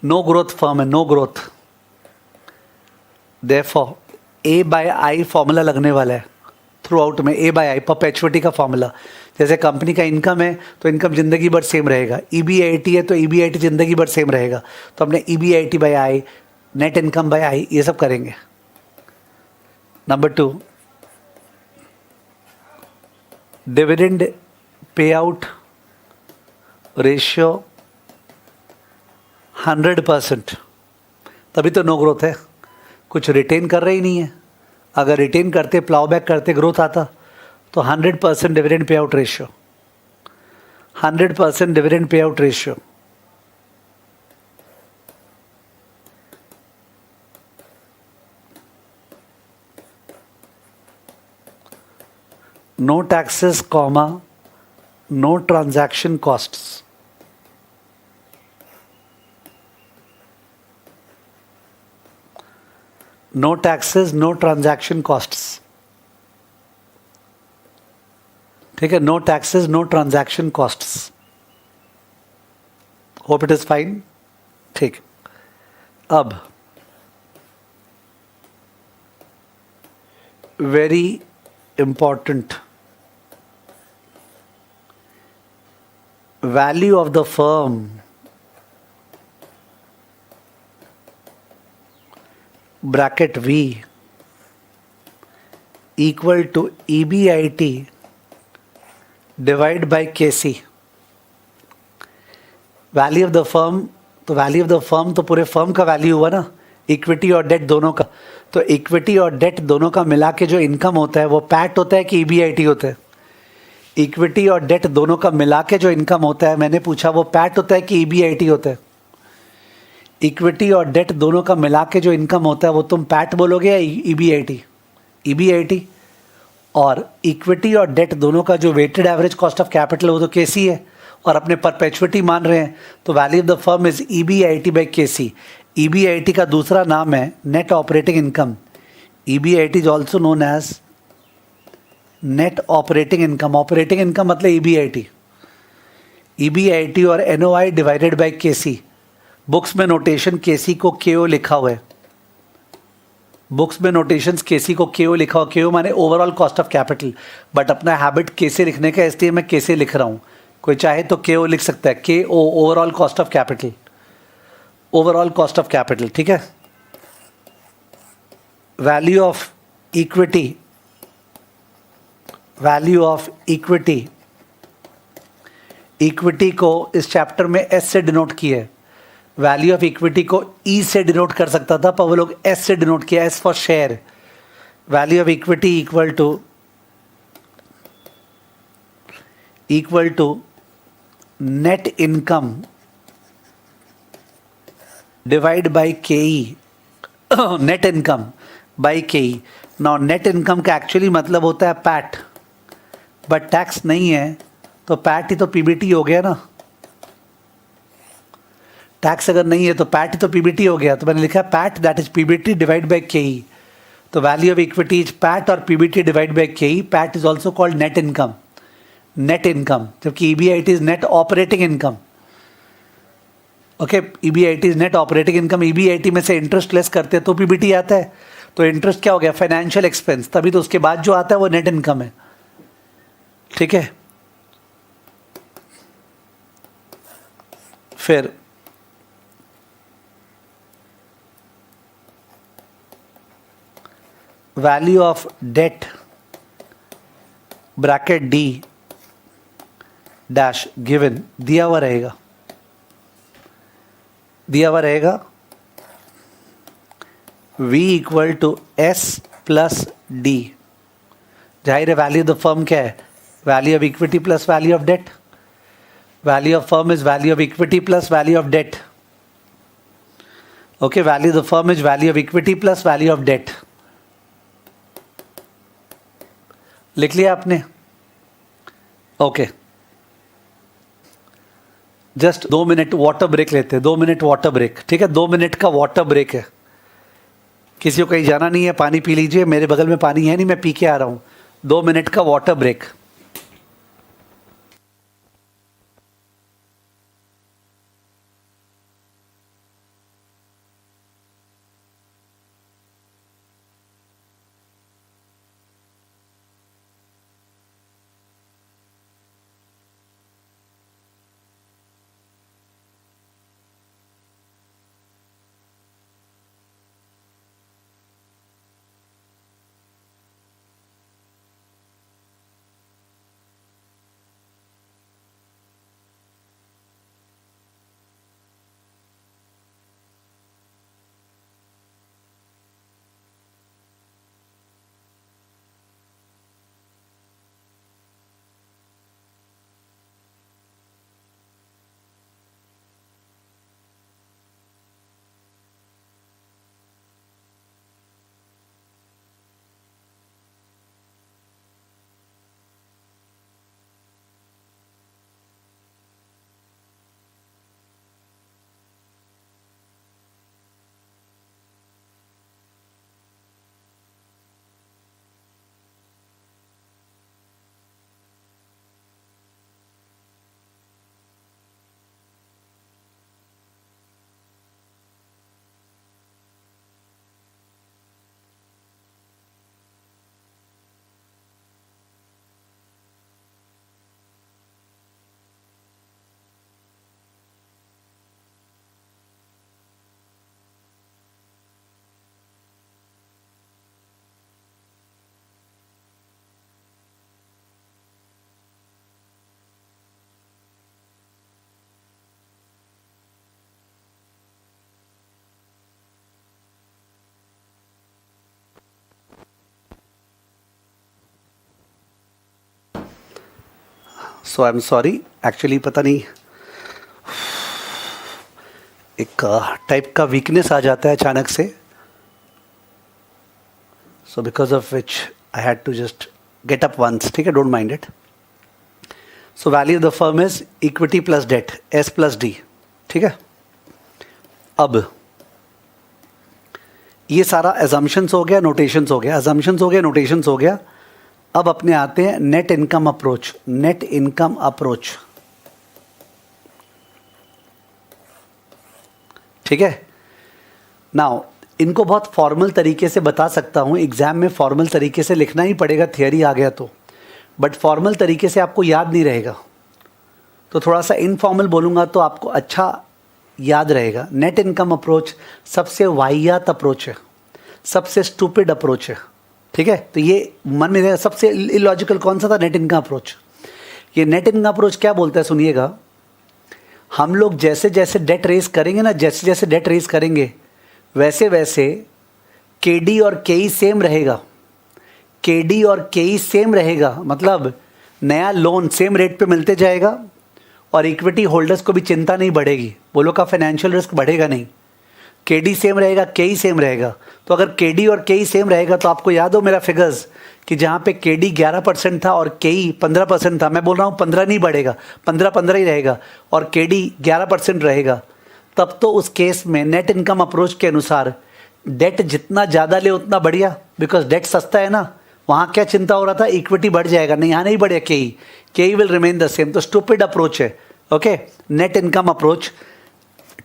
no growth firm है, no growth. Therefore A by I formula लगने वाला है थ्रू आउट में. ए बाय आई परपेचुइटी का फॉर्मूला. जैसे कंपनी का इनकम है तो इनकम जिंदगी भर सेम रहेगा. ईबीआईटी है तो ईबीआईटी जिंदगी भर सेम रहेगा. तो हमने EBIT by I, net income by I, ये सब करेंगे. नंबर 2, डिविडेंड पे आउट रेशियो 100%. तभी तो नो ग्रोथ है. कुछ रिटेन कर रहे ही नहीं है. अगर रिटेन करते, प्लाउ बैक करते, ग्रोथ आता. तो 100% डिविडेंड पे आउट रेशियो, 100% डिविडेंड पे out ratio. No taxes comma no transaction costs. No taxes, no transaction costs. ठीक है, no taxes, no transaction costs. Hope it is fine. ठीक, अब very important, value of the firm bracket V equal to EBIT divided by KC. Value of the firm, तो value of the firm तो पूरे firm का value हुआ ना, equity और debt दोनों का. तो इक्विटी और डेट दोनों का मिला के जो इनकम होता है वो पैट होता है कि ईबीआईटी होता है? इक्विटी और डेट दोनों का मिला के जो इनकम होता है, मैंने पूछा वो पैट होता है कि ईबीआईटी होता है? इक्विटी और डेट दोनों का मिला के जो इनकम होता है वो तुम पैट बोलोगे या ईबीआईटी? ईबीआईटी. और इक्विटी और डेट दोनों का जो weighted average cost of capital वो तो केसी है, और अपने परपेचुइटी मान रहे हैं, तो value of the firm is EBIT by KC. EBIT का दूसरा नाम है net operating income. EBIT is also known as net operating income. Operating income मतलब ईबीआईटी. ईबीआईटी और NOI divided by KC. Books में नोटेशन केसी को KO लिखा हुआ है. बुक्स में नोटेशंस केसी को केओ लिखा हुआ. केओ माने overall cost of capital, but अपना हैबिट केसे लिखने का, इसलिए मैं केसे लिख रहा हूँ. कोई चाहे तो केओ लिख सकता है. K O, overall cost of capital. Overall cost of capital. ठीक है. Value of equity, value of equity, equity को इस चैप्टर में एस से डिनोट किया है. वैल्यू ऑफ इक्विटी को ई से डिनोट कर सकता था, पर वो लोग एस से डिनोट किया. S for share. Value of equity equal to net income divide by K E. Net income by K E. Now net income का एक्चुअली मतलब होता है पैट, बट टैक्स नहीं है तो पैट ही तो पीबीटी हो गया ना, टैक्स अगर नहीं है तो पैट ही तो पीबीटी हो गया। तो मैंने लिखा PAT that is PBT divide by KE. तो value of equity is PAT और PBT divide by KE. PAT is also called net income, net income, जबकि EBIT is net operating income. Okay, EBIT is net operating income. EBIT में से interest less करते हैं तो PBT आता है। तो इंटरेस्ट क्या हो गया? फाइनेंशियल एक्सपेंस, तभी तो उसके बाद जो आता है वो नेट इनकम है। ठीक है, फिर value of debt bracket D dash given दिया हुआ रहेगा, दिया हुआ रहेगा V equal to S plus D. जाहिर है वैल्यू ऑफ द फर्म क्या है? Value of equity plus value of debt. Value of firm is value of equity plus value of debt. Okay, value of the firm is value of equity plus value of debt. लिख लिया आपने? Okay, just 2 minute water break लेते हैं, 2 minute water break. ठीक है, 2 minute का water break है। किसी को कहीं जाना नहीं है, पानी पी लीजिए, मेरे बगल में पानी है नहीं, मैं पी के आ रहा हूं। 2 मिनट का water break. So I am sorry, actually पता नहीं एक टाइप का वीकनेस आ जाता है अचानक से। So because of which I had to just get up once. ठीक है, don't mind it. So value of the firm is equity plus debt, S plus D. ठीक है, अब ये सारा एजम्पशंस हो गया, नोटेशंस हो गया, एजम्पशंस हो गया, नोटेशंस हो गया। अब अपने आते हैं net income approach. Net income approach, ठीक है। नाउ इनको बहुत फॉर्मल तरीके से बता सकता हूं, एग्जाम में फॉर्मल तरीके से लिखना ही पड़ेगा, थियरी आ गया तो, बट फॉर्मल तरीके से आपको याद नहीं रहेगा, तो थोड़ा सा इनफॉर्मल बोलूंगा तो आपको अच्छा याद रहेगा। नेट इनकम अप्रोच सबसे वाहियात अप्रोच है, सबसे स्टूपिड अप्रोच है। ठीक है, तो ये मन में रहेगा। सबसे इलॉजिकल कौन सा था? Net income approach. ये नेट इनकम अप्रोच क्या बोलता है सुनिएगा, हम लोग जैसे जैसे डेट रेज करेंगे ना, जैसे जैसे डेट रेज करेंगे वैसे वैसे केडी और केई सेम रहेगा। केडी और केई सेम रहेगा, मतलब नया लोन सेम रेट पे मिलते जाएगा और इक्विटी होल्डर्स को भी चिंता नहीं बढ़ेगी, वो लोग का फाइनेंशियल रिस्क बढ़ेगा नहीं। केडी सेम रहेगा, केई सेम रहेगा। तो अगर केडी और केई सेम रहेगा तो आपको याद हो मेरा फिगर्स, कि जहाँ पे के डी 11% था और के ई 15% था, मैं बोल रहा हूँ 15 नहीं बढ़ेगा, 15 ही रहेगा और के डी 11% रहेगा, तब तो उस केस में नेट इनकम अप्रोच के अनुसार डेट जितना ज़्यादा ले उतना बढ़िया, बिकॉज डेट सस्ता है ना। वहाँ क्या चिंता हो रहा था, इक्विटी बढ़ जाएगा, नहीं यहाँ नहीं बढ़ेगा, K E will remain the same. तो स्टूपिड अप्रोच है। ओके, नेट इनकम अप्रोच,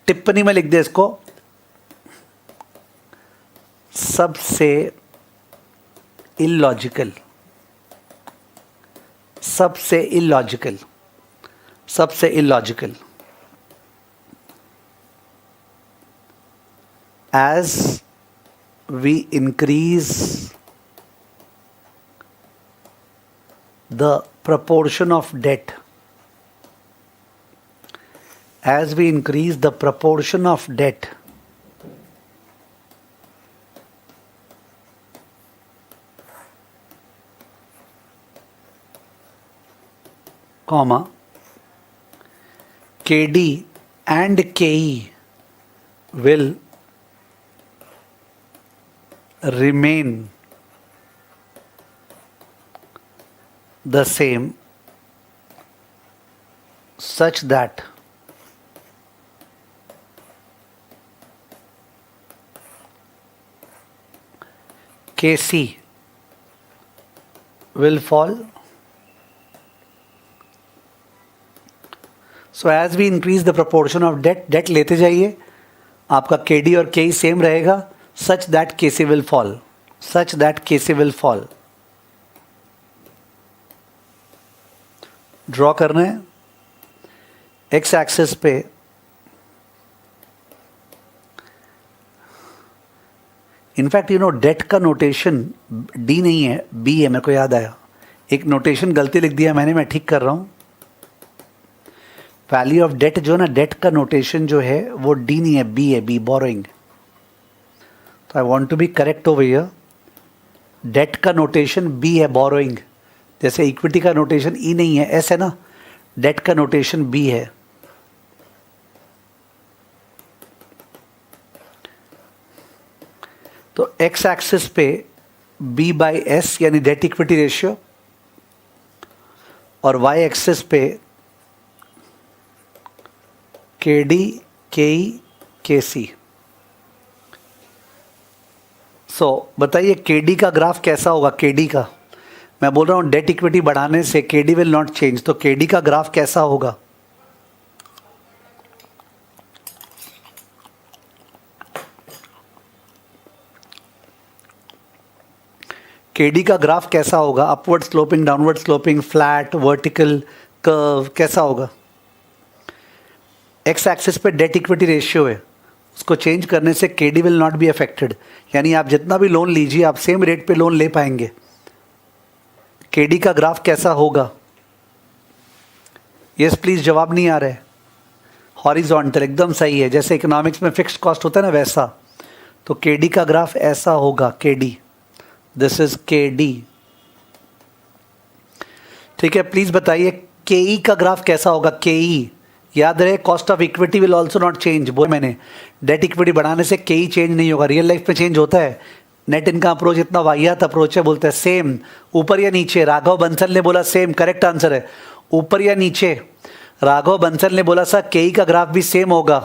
टिप्पणी में लिख दे इसको, सबसे इलॉजिकल, सबसे इलॉजिकल, सबसे illogical. As we increase the proportion of debt, as we increase the proportion of debt, comma, KD and KE will remain the same such that KC will fall. So as we increase the proportion of debt लेते जाइए, आपका KD और KE same रहेगा, such that KC will fall, such that KC will fall. Draw करना है X axis पे in fact you know date का notation D नहीं है, बी है, मेरे को याद आया, एक नोटेशन गलती लिख दिया मैंने, मैं ठीक कर रहा हूं। वैल्यू ऑफ डेट जो ना, डेट का नोटेशन जो है वो डी नहीं है, बी है, बी, बोरोइंग। तो I want to be correct over here, debt का नोटेशन बी है, बोरोइंग, जैसे इक्विटी का नोटेशन ई नहीं है, एस है ना, डेट का नोटेशन बी है। तो एक्स एक्सिस पे बी बाई एस यानी डेट इक्विटी रेशियो, और वाई एक्सिस पे के डी, के ई, के सी। सो बताइए केडी का ग्राफ कैसा होगा? केडी का मैं बोल रहा हूं डेट इक्विटी बढ़ाने से केडी विल नॉट चेंज, तो केडी का ग्राफ कैसा होगा? केडी का ग्राफ कैसा होगा? Upward sloping, downward sloping, flat, vertical, curve, कैसा होगा? एक्स एक्सिस पे डेट इक्विटी रेशियो है, उसको चेंज करने से KD will not be affected, यानी आप जितना भी लोन लीजिए आप सेम रेट पे लोन ले पाएंगे। केडी का ग्राफ कैसा होगा? यस प्लीज, जवाब नहीं आ रहा है। हॉरिजॉन्टल, एकदम सही है, जैसे इकोनॉमिक्स में फिक्स्ड कॉस्ट होता है ना वैसा। तो केडी का ग्राफ ऐसा होगा, केडी, दिस इज केडी, ठीक है। प्लीज बताइए केई का ग्राफ कैसा होगा? केई याद रहे, cost of equity will also not change, बोल मैंने, डेट इक्विटी बढ़ाने से केई चेंज नहीं होगा। रियल लाइफ में चेंज होता है, नेट इनकम अप्रोच इतना वाहियात अप्रोच है, बोलते हैं सेम, ऊपर या नीचे। राघव बंसल ने बोला सेम, करेक्ट आंसर है, ऊपर या नीचे। राघव बंसल ने बोला सर केई का ग्राफ भी सेम होगा।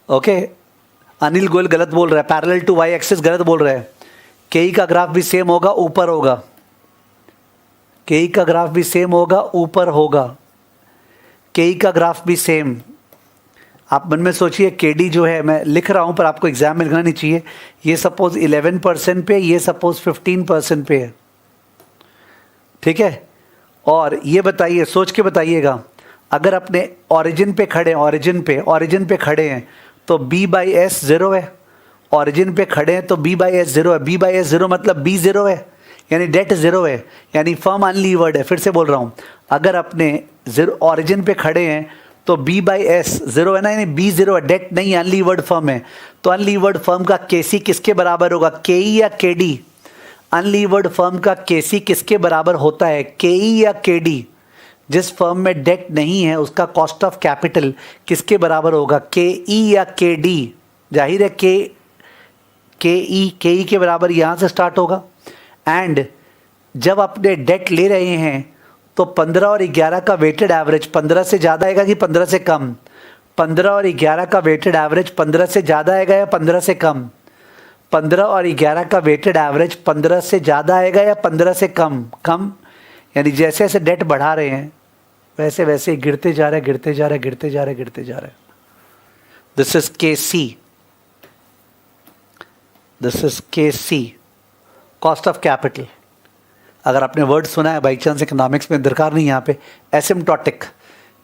ओके, अनिल गोयल गलत बोल रहा है, पैरेलल टू वाई एक्सिस गलत बोल रहा है। केई का ग्राफ भी सेम होगा, ऊपर होगा। केई का ग्राफ भी सेम होगा, ऊपर होगा। केई का ग्राफ भी सेम। आप मन में सोचिए, केडी जो है, मैं लिख रहा हूं पर आपको एग्जाम में लिखना नहीं चाहिए, ये सपोज 11% पे, ये सपोज 15% पे है, ठीक है। और ये बताइए, सोच के बताइएगा, अगर अपने ओरिजिन पे खड़े हैं, ओरिजिन पे खड़े हैं तो बी बाई एस जीरो है। ओरिजिन पे खड़े हैं तो बी बाई एस जीरो है। बी बाई एस जीरो मतलब बी जीरो है, यानी डेट जीरो है, यानी फर्म अनलीवर्ड है। फिर से बोल रहा हूं, अगर अपने ओरिजिन पे खड़े हैं तो बी बाई एस जीरो है ना, यानी बी जीरो है, डेट नहीं, अनलीवर्ड फर्म है। तो अनलीवर्ड फर्म का केसी किसके बराबर होगा? केई या केडी? अनलीवर्ड फर्म का केसी किसके बराबर होता है? केई या केडी? जिस फर्म में डेट नहीं है उसका कॉस्ट ऑफ कैपिटल किसके बराबर होगा? केई या केडी? जाहिर है केई के बराबर यहां से स्टार्ट होगा, एंड जब अपने डेट ले रहे हैं तो 15 और 11 का वेटेड एवरेज 15 से ज़्यादा आएगा कि 15 से कम? 15 और 11 का वेटेड एवरेज 15 से ज़्यादा आएगा या 15 से कम? 15 और 11 का वेटेड एवरेज 15 से ज़्यादा आएगा या 15 से कम? कम। यानी जैसे जैसे डेट बढ़ा रहे हैं वैसे वैसे गिरते जा रहे, गिरते जा रहे, गिरते जा रहे, गिरते जा रहे। This is KC, this is KC, cost of capital. अगर आपने वर्ड सुना है बाई चांस, इकोनॉमिक्स में दरकार नहीं यहाँ पे, एसिम्प्टोटिक।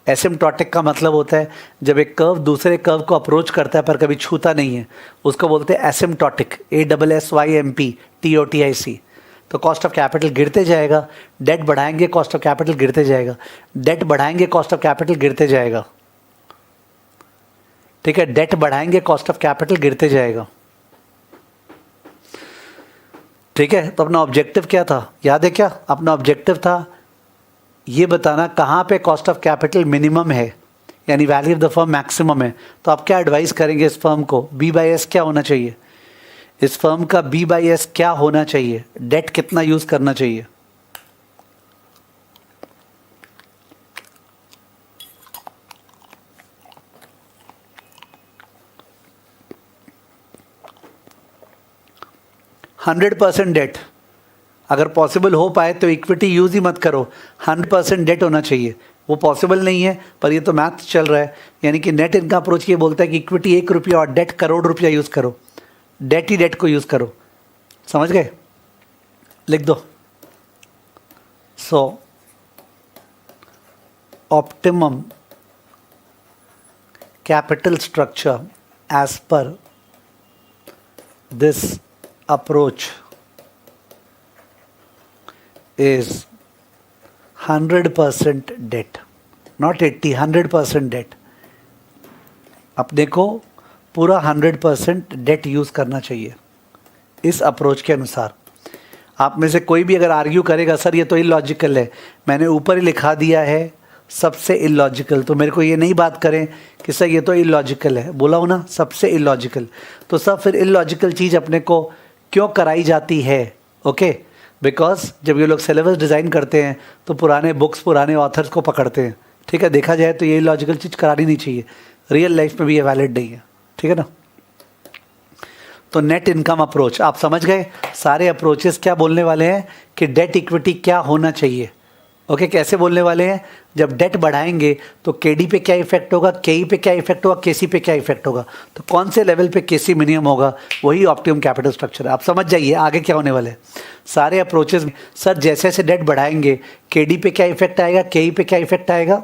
एसिम्प्टोटिक का मतलब होता है जब एक कर्व दूसरे कर्व को अप्रोच करता है पर कभी छूता नहीं है, उसको बोलते हैं एसिम्प्टोटिक, ASSYMPTOTIC। तो कॉस्ट ऑफ कैपिटल गिरते जाएगा, डेट बढ़ाएंगे कॉस्ट ऑफ कैपिटल गिरते जाएगा, डेट बढ़ाएंगे कॉस्ट ऑफ कैपिटल गिरते जाएगा। ठीक है, डेट बढ़ाएंगे कॉस्ट ऑफ कैपिटल गिरते जाएगा। ठीक है, तो अपना ऑब्जेक्टिव क्या था, याद है क्या? अपना ऑब्जेक्टिव था ये बताना कहाँ पे कॉस्ट ऑफ कैपिटल मिनिमम है, यानी value of the firm maximum है। तो आप क्या एडवाइस करेंगे इस फर्म को? B/S क्या होना चाहिए? इस फर्म का B/S क्या होना चाहिए? डेट कितना यूज करना चाहिए? Hundred % date. अगर पॉसिबल हो पाए तो इक्विटी यूज ही मत करो, 100% डेट होना चाहिए। वो पॉसिबल नहीं है पर ये तो मैथ चल रहा है, यानी कि नेट इनका अप्रोच ये बोलता है कि इक्विटी 1 रुपया और डेट करोड़ रुपया यूज करो, डेट ही डेट को यूज करो। समझ गए? लिख दो। So optimum capital structure as per this approach is 100% debt, not 80, 100% debt। अपने को पूरा 100% डेट यूज करना चाहिए इस अप्रोच के अनुसार। आप में से कोई भी अगर आर्ग्यू करेगा सर ये तो इलॉजिकल है, मैंने ऊपर ही लिखा दिया है सबसे इलॉजिकल, तो मेरे को ये नहीं बात करें कि सर ये तो इलॉजिकल है, बोला हो ना सबसे इलॉजिकल। तो सब फिर इलॉजिकल चीज़ अपने को क्यों कराई जाती है? ओके, बिकॉज जब ये लोग सिलेबस डिज़ाइन करते हैं तो पुराने बुक्स पुराने ऑथर्स को पकड़ते हैं। ठीक है, देखा जाए तो ये इलॉजिकल चीज़ करानी नहीं चाहिए, रियल लाइफ में भी ये वैलिड नहीं है। ठीक है ना? तो नेट इनकम अप्रोच आप समझ गए। सारे अप्रोचेस क्या बोलने वाले हैं कि डेट इक्विटी क्या होना चाहिए। ओके, कैसे बोलने वाले हैं? जब डेट बढ़ाएंगे तो केडी पे क्या इफेक्ट होगा, केई पे क्या इफेक्ट होगा, केसी पे क्या इफेक्ट होगा, तो कौन से लेवल पे केसी मिनिमम होगा, वही ऑप्टिमम कैपिटल स्ट्रक्चर है। आप समझ जाइए आगे क्या होने वाले हैं सारे अप्रोचेस में। सर जैसे जैसे डेट बढ़ाएंगे केडी पे क्या इफेक्ट आएगा, केई पे क्या इफेक्ट आएगा,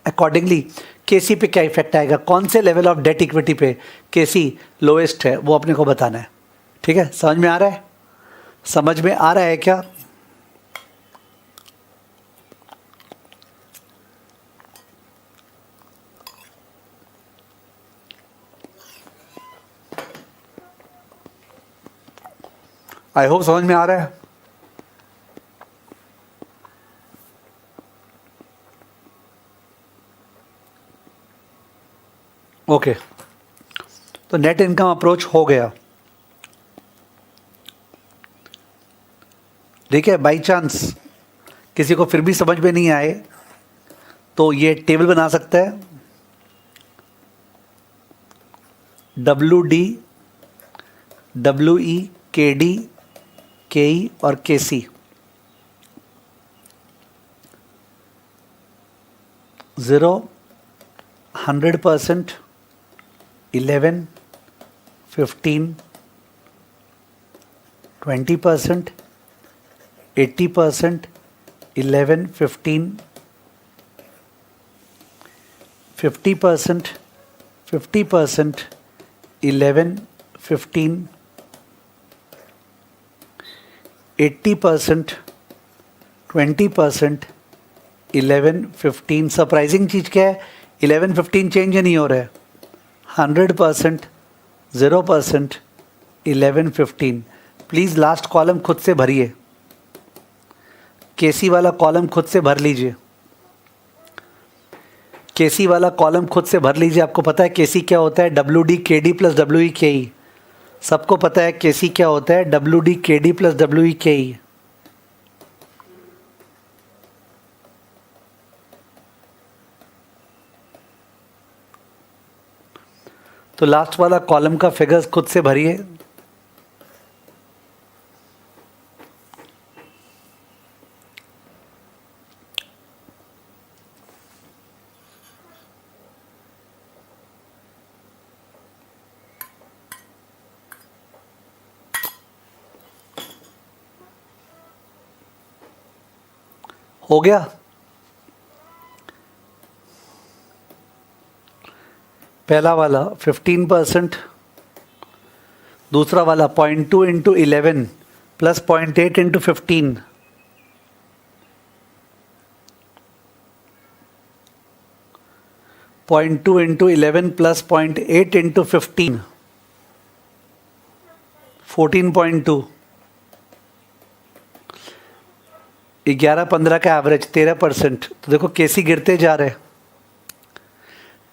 अकॉर्डिंगली केसी पे क्या इफेक्ट आएगा, कौन से लेवल ऑफ डेट इक्विटी पे केसी लोएस्ट है वो अपने को बताना है। ठीक है, समझ में आ रहा है? समझ में आ रहा है क्या? आई होप समझ में आ रहा है। ओके, तो नेट इनकम अप्रोच हो गया। ठीक है, बाई चांस किसी को फिर भी समझ में नहीं आए तो ये टेबल बना सकता है, WD, WE, KD, KE और KC। 0, 100%, 11, 15, 20%, 80%, 11, 15, 50%, 50%, 11, 15, 80%, 20%, 11, 15। सरप्राइजिंग चीज़ क्या है, 11, 15 चेंज नहीं हो रहा है। 100%, 0%, 11, 15। प्लीज़ लास्ट कॉलम खुद से भरिए, केसी वाला कॉलम खुद से भर लीजिए, केसी वाला कॉलम खुद से भर लीजिए। आपको पता है केसी क्या होता है, WD KD plus WE KE। सबको पता है केसी क्या होता है, WD KD plus WE KE। तो लास्ट वाला कॉलम का फिगर्स खुद से भरिए। हो गया? पहला वाला 15%, दूसरा वाला 0.2 into 11 plus 0.8 into 15, 0.2 into 11 plus 0.8 into 15, 14.2, 11-15 का एवरेज 13%। तो देखो कैसी गिरते जा रहे हैं।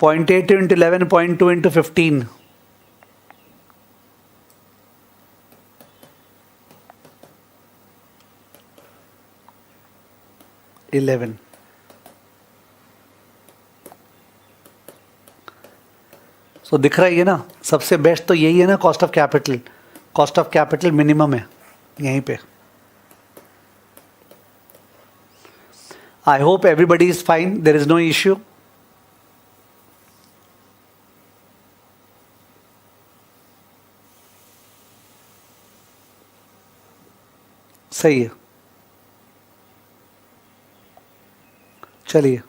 0.8 इंटू 11, 0.2 इंटू 15, 11। सो दिख रहा ही है ना, सबसे बेस्ट तो यही है ना, cost of capital. Cost of capital minimum है यहीं पे। I hope everybody is fine. There is no issue. सही है, चलिए।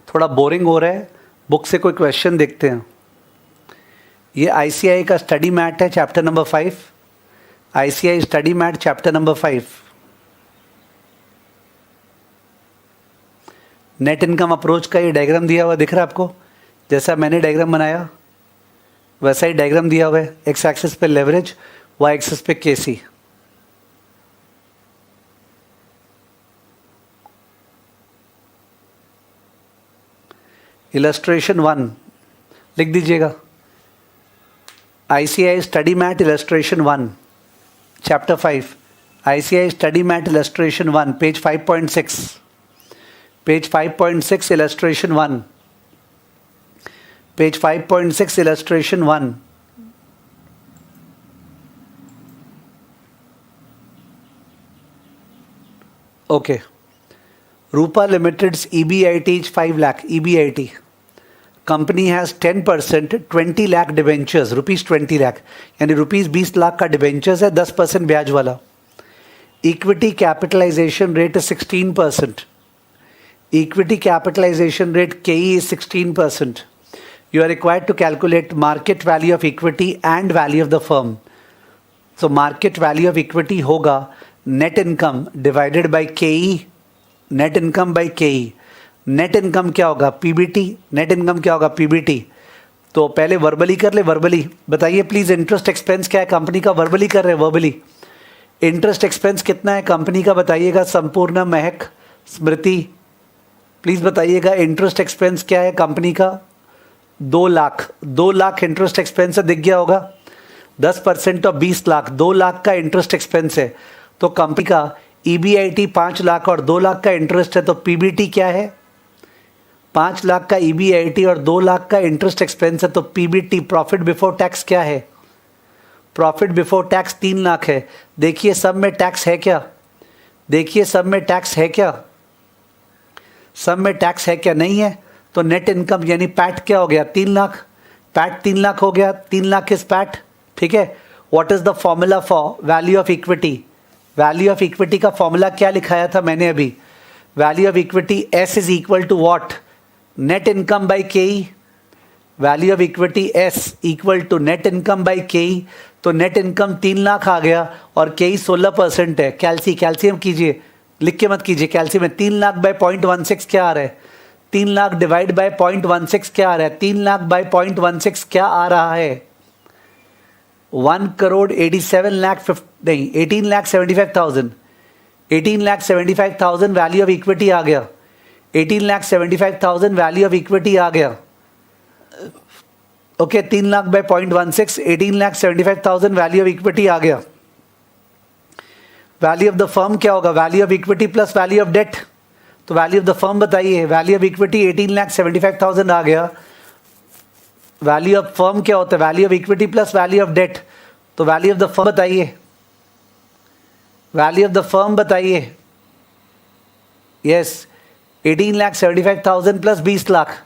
थोड़ा बोरिंग हो रहा है, बुक से कोई क्वेश्चन देखते हैं। ये आईसीआई का स्टडी मैट है, chapter number 5। ICI study mat chapter number 5। Net income approach का ये डायग्राम दिया हुआ दिख रहा है आपको? जैसा मैंने डायग्राम बनाया वैसा ही डायग्राम दिया हुआ है। एक्स एक्सिस पे लेवरेज, वाई एक्सिस पे केसी। इलस्ट्रेशन 1 लिख दीजिएगा। ICI study mat illustration 1 Chapter 5, ICI Study Mat Illustration 1, page 5.6. Page 5.6, Illustration 1. Page 5.6, Illustration 1. Okay. Rupa Limited's EBIT is 5 lakh, EBIT. Company has 10%, 20 lakh debentures, rupees 20 lakh, यानी rupees 20 lakh का debentures है, 10% ब्याज वाला। Equity capitalisation rate 16%। Equity capitalisation rate KE is 16%. You are required to calculate market value of equity and value of the firm. So market value of equity होगा net income divided by KE, net income by KE। Net income क्या होगा? PBT. Net income क्या होगा? PBT. तो पहले verbally कर ले। Verbally बताइए प्लीज, इंटरेस्ट एक्सपेंस क्या है कंपनी का? वर्बली कर रहे हैं, वर्बली। इंटरेस्ट एक्सपेंस कितना है कंपनी का बताइएगा। संपूर्ण, महक, स्मृति, प्लीज बताइएगा इंटरेस्ट एक्सपेंस क्या है कंपनी का? 2 लाख। 2 लाख इंटरेस्ट एक्सपेंस है, दिख गया होगा। 10% ऑफ 20 लाख, 2 लाख का इंटरेस्ट एक्सपेंस है। तो कंपनी का EBIT 5 लाख और 2 लाख का इंटरेस्ट है, तो पीबीटी क्या है? 5 लाख का EBIT और 2 लाख का इंटरेस्ट एक्सपेंस है, तो पीबीटी प्रॉफिट बिफोर टैक्स क्या है? प्रॉफिट बिफोर टैक्स 3 लाख है। देखिए सब में टैक्स है क्या? देखिए सब में टैक्स है क्या? सब में टैक्स है क्या? नहीं है। तो नेट इनकम यानी पैट क्या हो गया? 3 लाख। पैट 3 लाख हो गया। 3 लाख इज पैट, ठीक है। What is the formula for value of equity? Value of equity का फॉर्मूला क्या लिखाया था मैंने अभी? Value of equity S is equal to what? Net income by KE। Value of equity S equal to net income by KE। तो net income 3 lakh आ गया और KE 16% है। कैल्शियम कीजिए, लिख के मत कीजिए कैल्शियम में। 3 लाख बाय 0.16 क्या आ रहा है? 3 लाख डिवाइड बाय 0.16 क्या आ रहा है? 3 लाख बाय 0.16 क्या आ रहा है? 18,75,000 18,75,000 वैल्यू ऑफ इक्विटी आ गया। 18,75,000 वैल्यू ऑफ इक्विटी आ गया। Okay 3 lakh by 0.16, 18,75,000 value of equity आ गया। वैल्यू ऑफ द फर्म क्या होगा? Value of equity plus value of debt. तो वैल्यू ऑफ द फर्म बताइए. वैल्यू ऑफ इक्विटी 18,75,000 आ गया. वैल्यू ऑफ फर्म क्या होता है? Value of equity plus value of debt. तो वैल्यू ऑफ द फर्म बताइए. वैल्यू ऑफ द फर्म बताइए. Yes, 18,75,000 plus 20 lakh.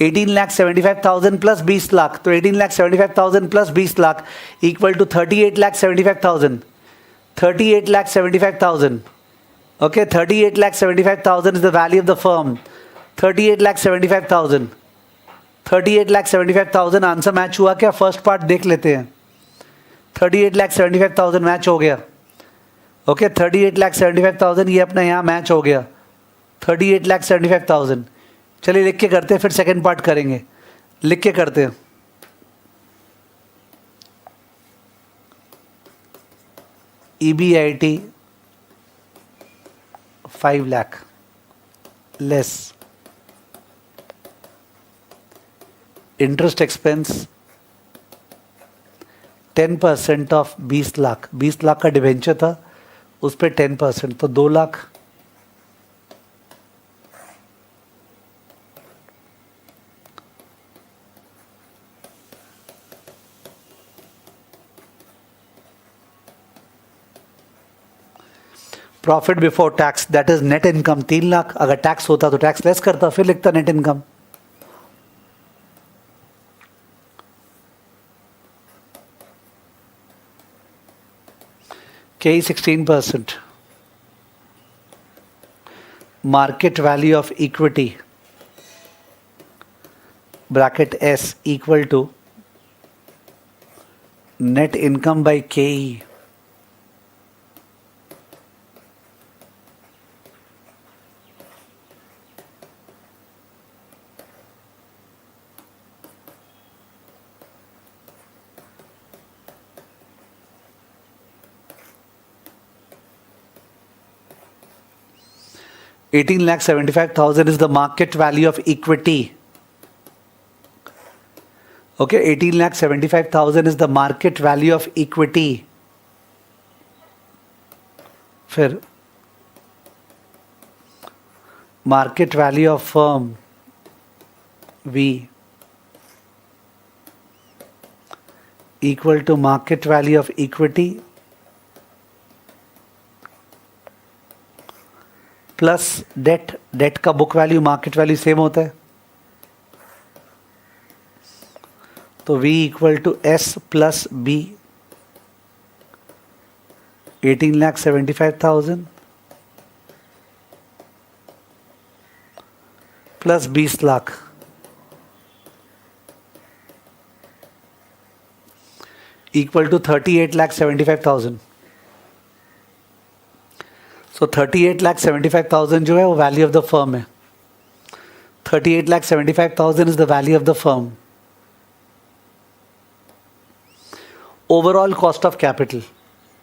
18,75,000 plus 20 lakh. तो 18,75,000 plus 20 lakh equal to 38,75,000. 38,75,000. Okay, 38,75,000 is the value of the firm. 38,75,000. 38,75,000 answer match हुआ क्या? First part देख लेते हैं. 38,75,000 match हो गया. ओके, 38,75,000 ये अपना यहाँ मैच हो गया. 38,75,000. चलिए लिख के करते हैं, फिर सेकंड पार्ट करेंगे. लिख के करते हैं. EBIT 5 lakh less interest expense 10% of 20 lakh. 20 lakh का डिवेंचर था, उस पर 10%, तो 2 lakh. Profit before tax that is net income 3 lakh. अगर टैक्स होता तो टैक्स लेस करता, फिर लिखता net income. K 16%. Market value of equity bracket S equal to net income by K. 18,75,000 is the market value of equity. Okay, 18,75,000 is the market value of equity. फिर market value of firm V equal to market value of equity plus debt. Debt का book value market value same होता है, तो V equal to S plus B. 18,75,000 plus 20 lakh equal to 38,75,000. तो 38,75,000 जो है वो value of the firm है. 38,75,000 is the value of the firm. Overall cost of capital.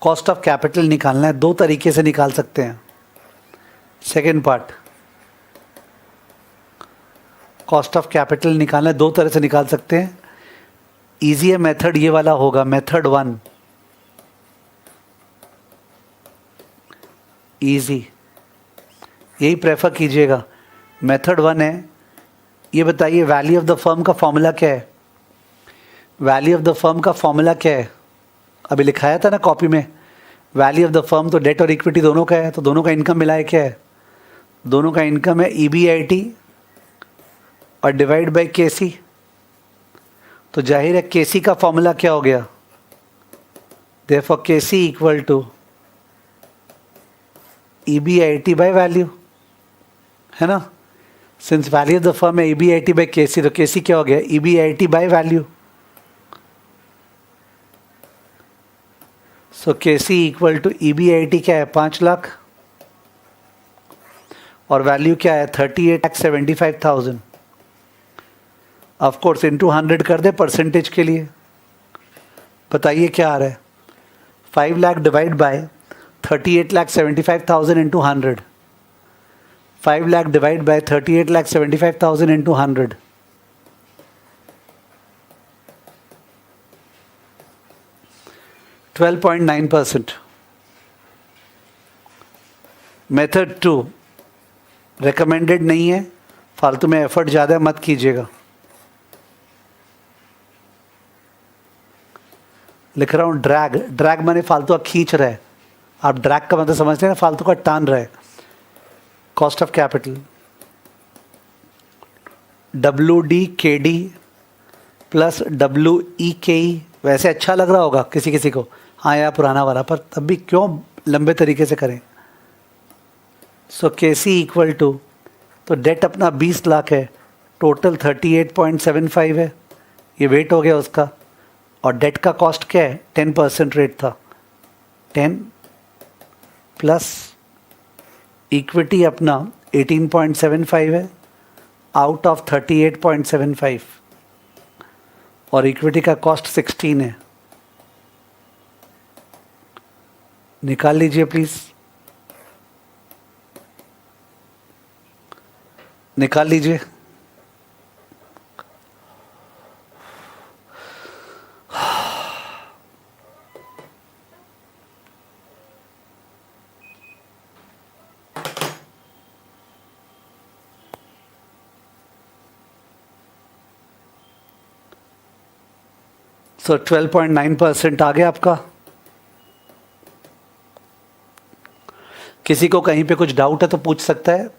Cost of capital निकालना है, दो तरीके से निकाल सकते हैं. Second part, cost of capital निकालना है, दो तरह से निकाल सकते हैं. इजी है मेथड ये वाला होगा, मेथड 1 इजी, यही प्रेफर कीजिएगा. मेथड 1 है. ये बताइए वैल्यू ऑफ द फर्म का फॉर्मूला क्या है? वैल्यू ऑफ द फर्म का फॉर्मूला क्या है? अभी लिखाया था ना कॉपी में. वैल्यू ऑफ द फर्म तो डेट और इक्विटी दोनों का है, तो दोनों का इनकम मिलाए क्या है? दोनों का इनकम है EBIT और डिवाइड बाय KC. तो जाहिर है KC का फॉर्मूला क्या हो गया? Therefore KC equal to EBIT by value, है ना. Since value of the firm है EBIT बाय KC, तो KC क्या हो गया? EBIT by value. So KC equal to EBIT क्या है? 5 लाख और वैल्यू क्या है? 38,75,000. ऑफ कोर्स इंटू 100 कर दे परसेंटेज के लिए. बताइए क्या आ रहा है? 5 lakh divide bye 38,75,000 into 100. 5 lakh divided by 38,75,000 into 100. 12.9%. Method 2. Recommended नहीं है, फालतू में एफर्ट ज़्यादा मत कीजिएगा। लिख रहा हूँ ड्रैग, ड्रैग माने फालतू का खींच रहा है, आप ड्रैग का मतलब समझते हैं ना, फालतू का टान रहा है। Cost of capital WDKD plus WEKE, वैसे अच्छा लग रहा होगा किसी किसी को, हाँ यार पुराना वाला, पर तब भी क्यों लंबे तरीके से करें। सो KC इक्वल टू, तो डेट अपना 20 लाख है, टोटल 38.75 है, ये वेट हो गया उसका, और डेट का कॉस्ट क्या है, 10% रेट था, 10 प्लस इक्विटी अपना 18.75 है आउट ऑफ 38.75, और इक्विटी का कॉस्ट 16 है। निकाल लीजिए प्लीज, निकाल लीजिए। सो 12.9% आ गया आपका। किसी को कहीं पे कुछ डाउट है तो पूछ सकता है।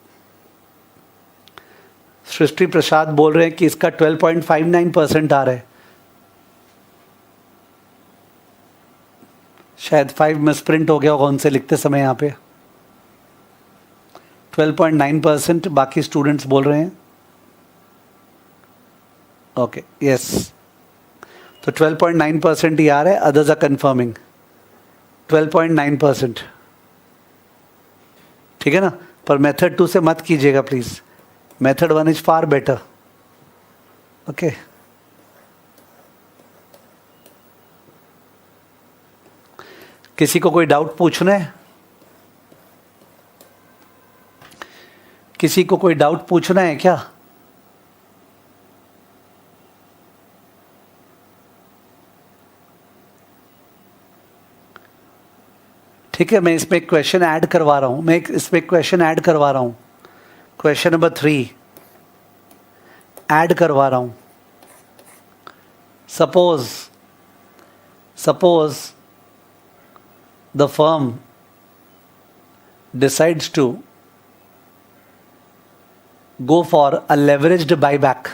सृष्टि प्रसाद बोल रहे हैं कि इसका 12.59% आ रहा है, शायद 5 मिसप्रिंट हो गया होगा उनसे लिखते समय यहाँ पे। 12.9% बाकी स्टूडेंट्स बोल रहे हैं। ओके यस, तो 12.9% ही आ रहा है, अदर्स आर कंफर्मिंग 12.9%, ठीक है ना। पर मेथड 2 से मत कीजिएगा please, method 1 is far better. Okay, किसी को कोई डाउट पूछना है, किसी को कोई डाउट पूछना है क्या? ठीक है, मैं इसमें एक क्वेश्चन ऐड करवा रहा हूं, मैं इसमें क्वेश्चन ऐड करवा रहा हूं, क्वेश्चन नंबर 3 ऐड करवा रहा हूं। Suppose the firm decides to go for a leveraged buyback.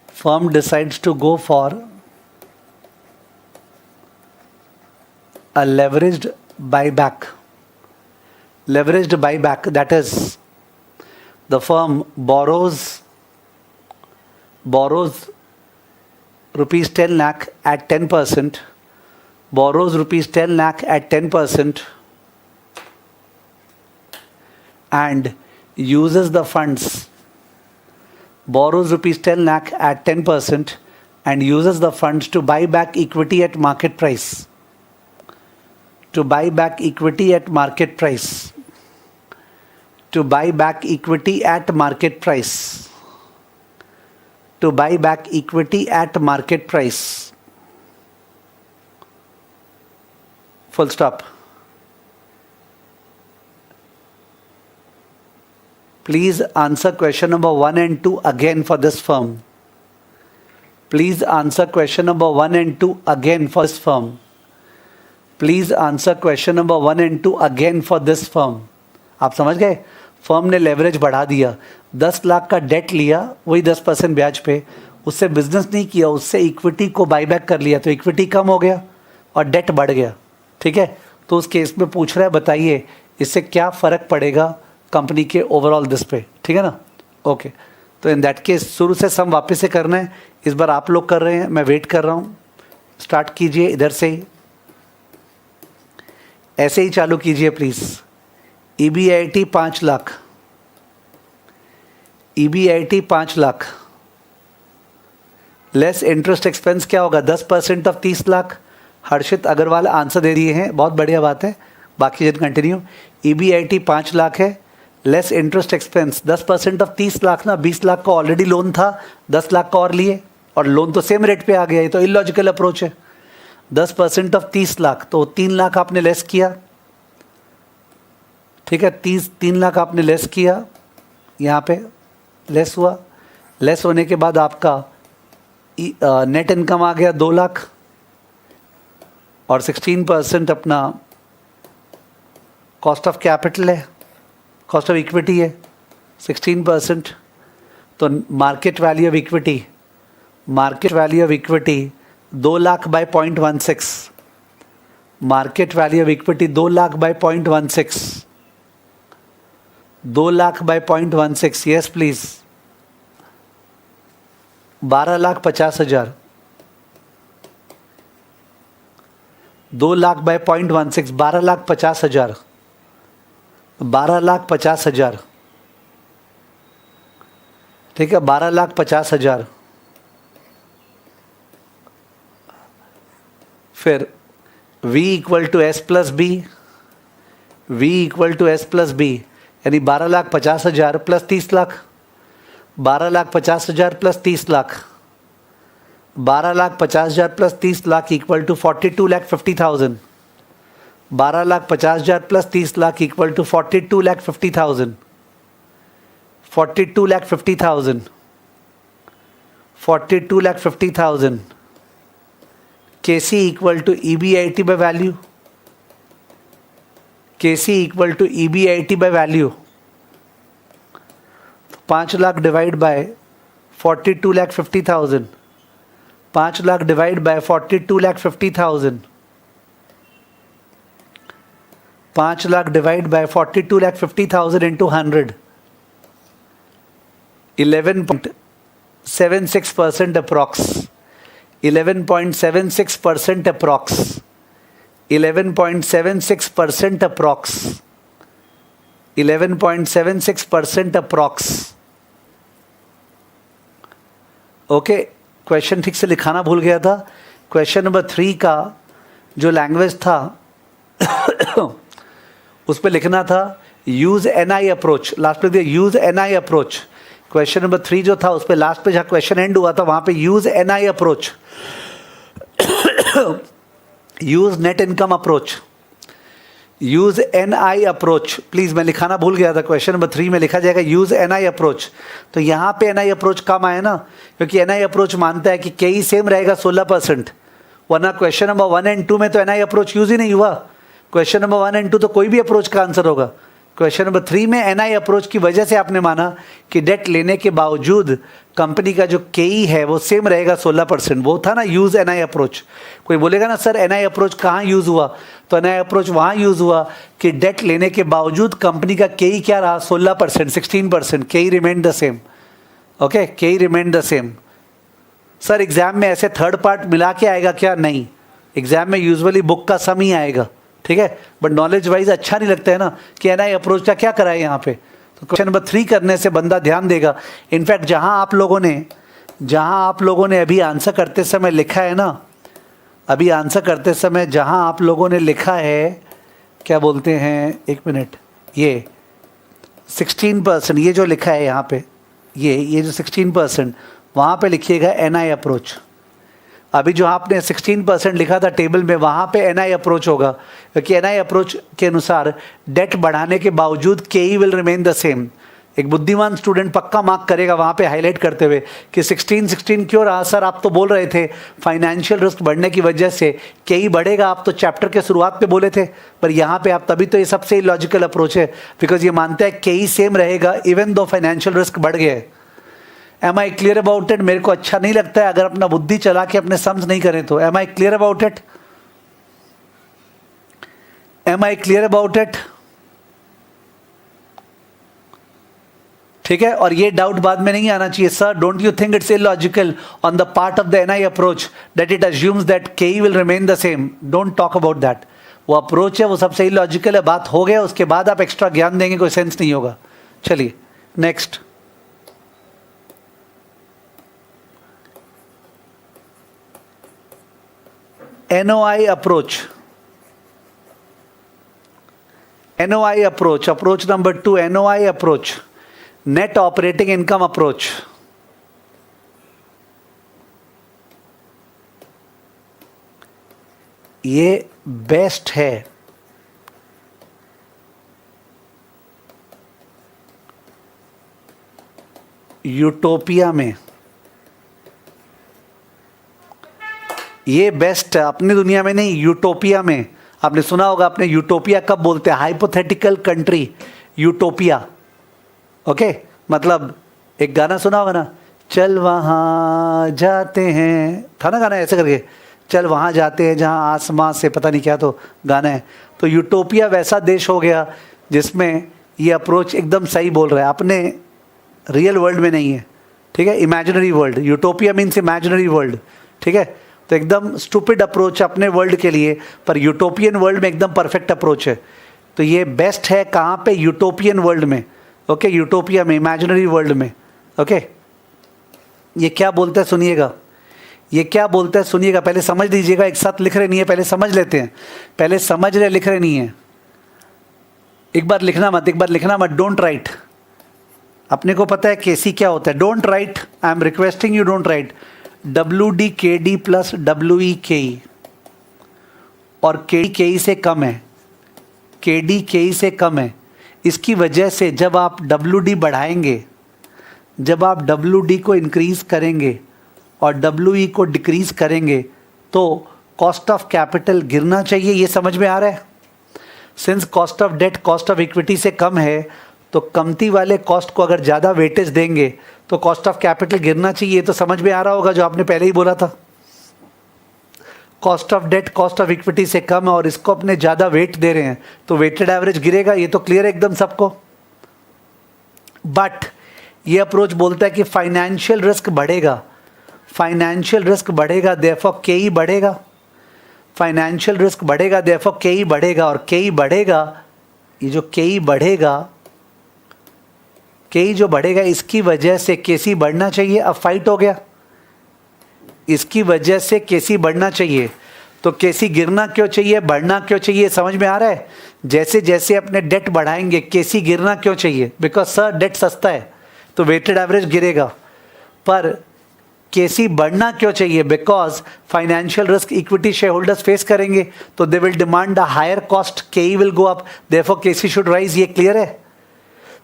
Firm decides to go for a leveraged buyback. Leveraged buyback, that is, the firm borrows rupees 10 lakh at 10%, borrows rupees 10 lakh at 10% and uses the funds, borrows rupees 10 lakh at 10% and uses the funds to buy back equity at market price, to buy back equity at market price, to buy back equity at market price, to buy back equity at market price. Full stop. Please answer question number 1 and 2 again for this firm. Please answer question number 1 and 2 again for this firm. Please answer question number 1 and 2 again for this firm. आप समझ गए? Firm ने leverage बढ़ा दिया, 10 लाख का date लिया, वही 10% ब्याज पे, उससे बिजनेस नहीं किया, उससे इक्विटी को बाईबैक कर लिया, तो इक्विटी कम हो गया और डेट बढ़ गया। ठीक है, तो उस केस में पूछ रहा है बताइए इससे क्या फ़र्क पड़ेगा कंपनी के ओवरऑल दिस पे, ठीक है ना। ओके, तो इन दैट केस शुरू से सम वापस से करना है, इस बार आप लोग कर रहे हैं, मैं वेट कर रहा हूँ। स्टार्ट कीजिए इधर से ही, ऐसे ही चालू कीजिए please. EBIT 5 lakh, EBIT 5 lakh less interest expense क्या होगा, 10% ऑफ 30 लाख। हर्षित अग्रवाल आंसर दे दिए हैं, बहुत बढ़िया बात है। बाकी जन कंटिन्यू। EBIT 5 लाख है, less interest expense 10% of 30 lakh ना, 20 लाख का ऑलरेडी लोन था, 10 लाख का और लिए और लोन तो सेम रेट पे आ गया, ये तो इलॉजिकल अप्रोच है। 10% ऑफ 30 लाख तो 3 लाख आपने लेस किया, ठीक है, 3 लाख आपने लेस किया, यहाँ पे लेस हुआ, लेस होने के बाद आपका नेट इनकम आ गया 2 लाख और 16% अपना कॉस्ट ऑफ कैपिटल है, कॉस्ट ऑफ इक्विटी है 16%। तो market value of equity, market value of equity 2 lakh by 0.16, market value of equity 2 lakh by 0.16, 2 lakh by 0.16, yes please 12,50,000, 2 lakh by 0.16, 12,50,000, 12,50,000, ठीक है 12,50,000। फिर V equal to S plus B, V equal to S plus B, यानी 12,50,000 plus 30 lakh, 12,50,000 plus 30 lakh, 12,50,000 plus 30 lakh equal to 42,50,000, 12,50,000 plus 30 lakh equal to 42,50,000, 42,50,000, 42,50,000। KC equal to EBIT by value, KC equal to EBIT by value, 5 lakh divide by 42,50,000, 5 lakh divide by 42,50,000, 5 lakh divide by 42,50,000 into 100, 11.76% approx, 11.76% approx, 11.76% approx, 11.76% approx. Okay, question ठीक से लिखाना भूल गया था। Question number 3 का जो language था उस पर लिखना था यूज NI अप्रोच, लास्ट पे दिया use NI approach. Question number 3 जो था उस पे लास्ट पे जहाँ क्वेश्चन एंड हुआ था वहां पे use NI approach, use net income approach, use NI approach. Please मैं लिखाना भूल गया था, क्वेश्चन नंबर 3 में लिखा जाएगा यूज NI अप्रोच। तो यहाँ पे NI अप्रोच कम आया ना, क्योंकि NI अप्रोच मानता है कि KE सेम रहेगा 16%, वरना क्वेश्चन नंबर 1 एंड 2 में तो NI अप्रोच यूज ही नहीं हुआ। क्वेश्चन नंबर 1 एंड 2 तो कोई भी अप्रोच का आंसर होगा। क्वेश्चन नंबर 3 में NI अप्रोच की वजह से आपने माना कि डेट लेने के बावजूद कंपनी का जो KE है वो सेम रहेगा 16%, वो था ना यूज NI अप्रोच। कोई बोलेगा ना सर NI अप्रोच कहाँ यूज हुआ, तो NI अप्रोच वहाँ यूज हुआ कि डेट लेने के बावजूद कंपनी का KE क्या रहा 16%, 16%, KE remain the same. Okay, KE remain the same. Sir exam में ऐसे थर्ड पार्ट मिला के आएगा क्या? नहीं, एग्जाम में यूजुअली बुक का सम ही आएगा, ठीक है, बट नॉलेज वाइज अच्छा नहीं लगता है ना कि NI अप्रोच का क्या करा है यहाँ पे। तो क्वेश्चन नंबर 3 करने से बंदा ध्यान देगा। इनफैक्ट जहाँ आप लोगों ने अभी आंसर करते समय लिखा है ना, अभी आंसर करते समय जहाँ आप लोगों ने लिखा है, क्या बोलते हैं, एक मिनट, ये 16%, ये जो लिखा है यहाँ पे, ये जो 16%, वहाँ पे लिखिएगा NI अप्रोच। अभी जो आपने 16% लिखा था टेबल में, वहाँ पे NI अप्रोच होगा, क्योंकि NI अप्रोच के अनुसार डेट बढ़ाने के बावजूद KE will remain the same. एक बुद्धिमान स्टूडेंट पक्का मार्क करेगा वहाँ पे हाईलाइट करते हुए कि 16 क्यों रहा सर, आप तो बोल रहे थे फाइनेंशियल रिस्क बढ़ने की वजह से KE बढ़ेगा, आप तो चैप्टर के शुरुआत पे बोले थे, पर यहाँ पे आप तभी तो ये सबसे लॉजिकल अप्रोच है, बिकॉज ये मानता है KE सेम रहेगा इवन दो फाइनेंशियल रिस्क बढ़ गए। Am I clear about it? मेरे को अच्छा नहीं लगता है अगर अपना बुद्धि चला के अपने सम्स नहीं करें तो। Am I clear about it? Am I clear about it? ठीक है, और ये डाउट बाद में नहीं आना चाहिए, sir don't you think it's illogical on the part of the NI approach that it assumes that KE will remain the same. Don't talk about that, वो अप्रोच है वो सबसे इलॉजिकल है, बात हो गया, उसके बाद आप एक्स्ट्रा ज्ञान देंगे कोई सेंस नहीं होगा। चलिए next. NOI approach, NOI approach, approach number 2, NOI approach, net operating income approach। ये बेस्ट है, यूटोपिया में, ये बेस्ट है, अपनी दुनिया में नहीं, यूटोपिया में। आपने सुना होगा, आपने यूटोपिया कब बोलते हैं? Hypothetical country, utopia. ओके, मतलब एक गाना सुना होगा ना, चल वहाँ जाते हैं, था ना गाना ऐसे करके, चल वहाँ जाते हैं जहाँ आसमां से पता नहीं क्या तो गाना है। तो यूटोपिया वैसा देश हो गया जिसमें ये अप्रोच एकदम सही बोल रहा है, अपने रियल वर्ल्ड में नहीं है, ठीक है, imaginary world. Utopia means imaginary world, ठीक है। तो एकदम स्टूपिड अप्रोच अपने वर्ल्ड के लिए, पर यूटोपियन वर्ल्ड में एकदम परफेक्ट अप्रोच है। तो ये बेस्ट है कहाँ पे? यूटोपियन वर्ल्ड में, ओके, यूटोपिया में, इमेजिनरी वर्ल्ड में, ओके। ये क्या बोलते हैं सुनिएगा, ये क्या बोलते हैं सुनिएगा, पहले समझ लीजिएगा, एक साथ लिख रहे नहीं है, पहले समझ लेते हैं, पहले समझ रहे, लिख रहे नहीं है। एक बार लिखना मत, एक बार लिखना मत, डोंट राइट। अपने को पता है केसी क्या होता है, don't write, I am requesting you, don't write. WD KD plus WE KE, और KD KE से कम है, KD KE से कम है। इसकी वजह से जब आप WD बढ़ाएंगे, जब आप WD को इंक्रीज करेंगे और WE को डिक्रीज करेंगे, तो कॉस्ट ऑफ कैपिटल गिरना चाहिए। ये समझ में आ रहा है? Since cost of debt cost of equity से कम है, तो कमती वाले कॉस्ट को अगर ज़्यादा वेटेज देंगे तो कॉस्ट ऑफ कैपिटल गिरना चाहिए। तो समझ में आ रहा होगा जो आपने पहले ही बोला था, cost of debt cost of equity से कम है और इसको अपने ज़्यादा वेट दे रहे हैं, तो वेटेड एवरेज गिरेगा। ये तो क्लियर है एकदम सबको। बट ये अप्रोच बोलता है कि फाइनेंशियल रिस्क बढ़ेगा, फाइनेंशियल रिस्क बढ़ेगा, देयरफॉर KE बढ़ेगा, फाइनेंशियल रिस्क बढ़ेगा, देयरफॉर KE बढ़ेगा। और KE बढ़ेगा, ये जो KE बढ़ेगा, KE जो बढ़ेगा, इसकी वजह से KC बढ़ना चाहिए। अब फाइट हो गया, इसकी वजह से KC बढ़ना चाहिए, तो KC गिरना क्यों चाहिए, बढ़ना क्यों चाहिए? समझ में आ रहा है? जैसे जैसे अपने डेट बढ़ाएंगे KC गिरना क्यों चाहिए? बिकॉज सर डेट सस्ता है तो वेटेड एवरेज गिरेगा। पर KC बढ़ना क्यों चाहिए? Because financial risk equity shareholders face करेंगे, तो they will demand a higher cost, KE will go up, therefore KC should rise. ये क्लियर है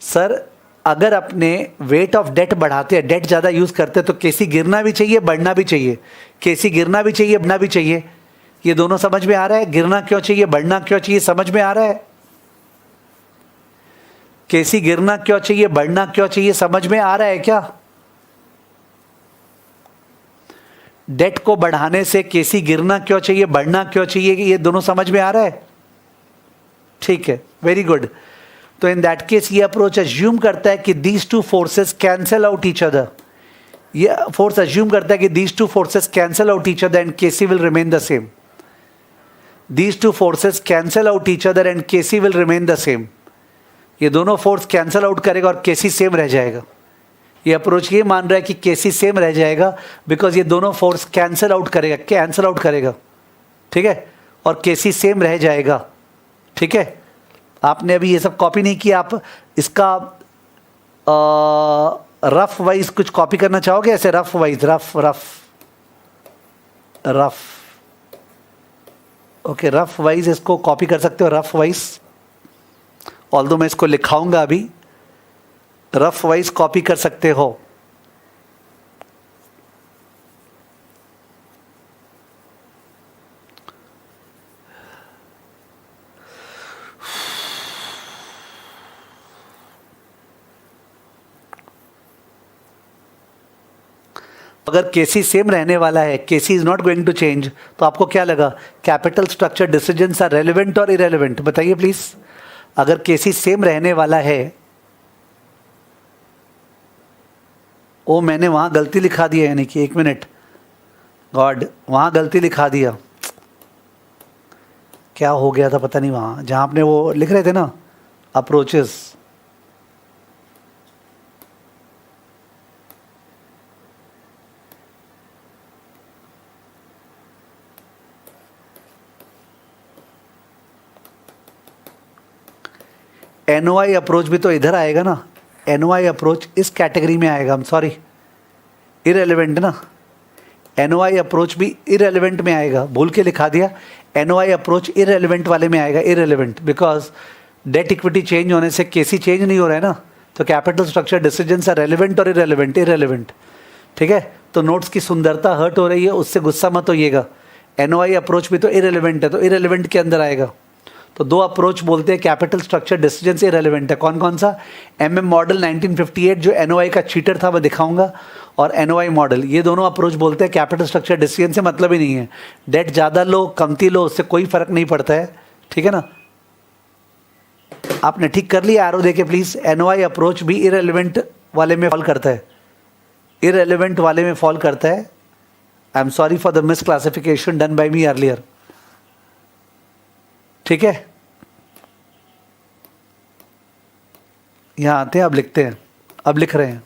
सर? अगर अपने वेट ऑफ डेट बढ़ाते हैं, डेट ज़्यादा यूज़ करते हैं, तो KC गिरना भी चाहिए, बढ़ना भी चाहिए। KC गिरना भी चाहिए, बढ़ना भी चाहिए। ये दोनों समझ में आ रहा है? गिरना क्यों चाहिए, बढ़ना क्यों चाहिए, समझ में आ रहा है? KC गिरना क्यों चाहिए, बढ़ना क्यों चाहिए, समझ में आ रहा है क्या? डेट को बढ़ाने से KC गिरना क्यों चाहिए, बढ़ना क्यों चाहिए, ये दोनों समझ में आ रहा है? ठीक है, वेरी गुड। तो इन दैट केस ये अप्रोच अज्यूम करता है कि these two forces cancel out each other. ये फोर्स अज्यूम करता है कि these two forces cancel out each other and KC will remain the same. These two forces cancel out each other and KC will remain the same. ये दोनों force cancel out करेगा और KC same रह जाएगा। ये approach ये मान रहा है कि KC सेम रह जाएगा बिकॉज ये दोनों फोर्स कैंसल आउट करेगा, कैंसल आउट करेगा, ठीक है, और KC सेम रह जाएगा, ठीक है। आपने अभी ये सब कॉपी नहीं किया, आप इसका रफ वाइज कुछ कॉपी करना चाहोगे? ऐसे rough wise, rough rough rough, okay, rough wise इसको कॉपी कर सकते हो, रफ वाइज। ऑल्दो मैं इसको लिखाऊंगा अभी, रफ वाइज कॉपी कर सकते हो। अगर KC सेम रहने वाला है, KC is not going to change, तो आपको क्या लगा? Capital structure decisions are relevant और इरेलेवेंट? बताइए प्लीज। अगर KC सेम रहने वाला है, ओ मैंने वहां गलती लिखा दिया, यानी कि एक मिनट, गॉड, वहां गलती लिखा दिया, क्या हो गया था पता नहीं, वहां जहां आपने वो लिख रहे थे ना अप्रोचेस, NOI अप्रोच भी तो इधर आएगा ना, NOI अप्रोच इस कैटेगरी में आएगा। I'm सॉरी, इरेलीवेंट ना, NOI अप्रोच भी इरेलीवेंट में आएगा, भूल के लिखा दिया। NOI अप्रोच इरेलीवेंट वाले में आएगा, irrelevant, because debt equity change होने से KC चेंज नहीं हो रहा है ना, तो capital structure decisions are relevant और इरेलीवेंट? इरेलीवेंट, ठीक है। तो नोट्स की सुंदरता हर्ट हो रही है, उससे गुस्सा मत होइएगा। एनओआई अप्रोच भी तो इरेलीवेंट है, तो इरेलीवेंट के अंदर आएगा। तो दो अप्रोच बोलते हैं कैपिटल स्ट्रक्चर डिसीजन से इरेलीवेंट है। कौन कौन सा? एमएम मॉडल 1958 जो एनओआई का चीटर था मैं दिखाऊंगा, और एनओआई मॉडल, ये दोनों अप्रोच बोलते हैं कैपिटल स्ट्रक्चर डिसीजन से मतलब ही नहीं है। डेट ज़्यादा लो कमती लो उससे कोई फर्क नहीं पड़ता है, ठीक है ना। आपने ठीक कर लिया एरो देके प्लीज। एनओआई अप्रोच भी इरेलीवेंट वाले में फॉल करता है, इरेलीवेंट वाले में फॉल करता है। आई am sorry for the miss classification done by me earlier, ठीक है। यहां आते हैं, अब लिखते हैं, अब लिख रहे हैं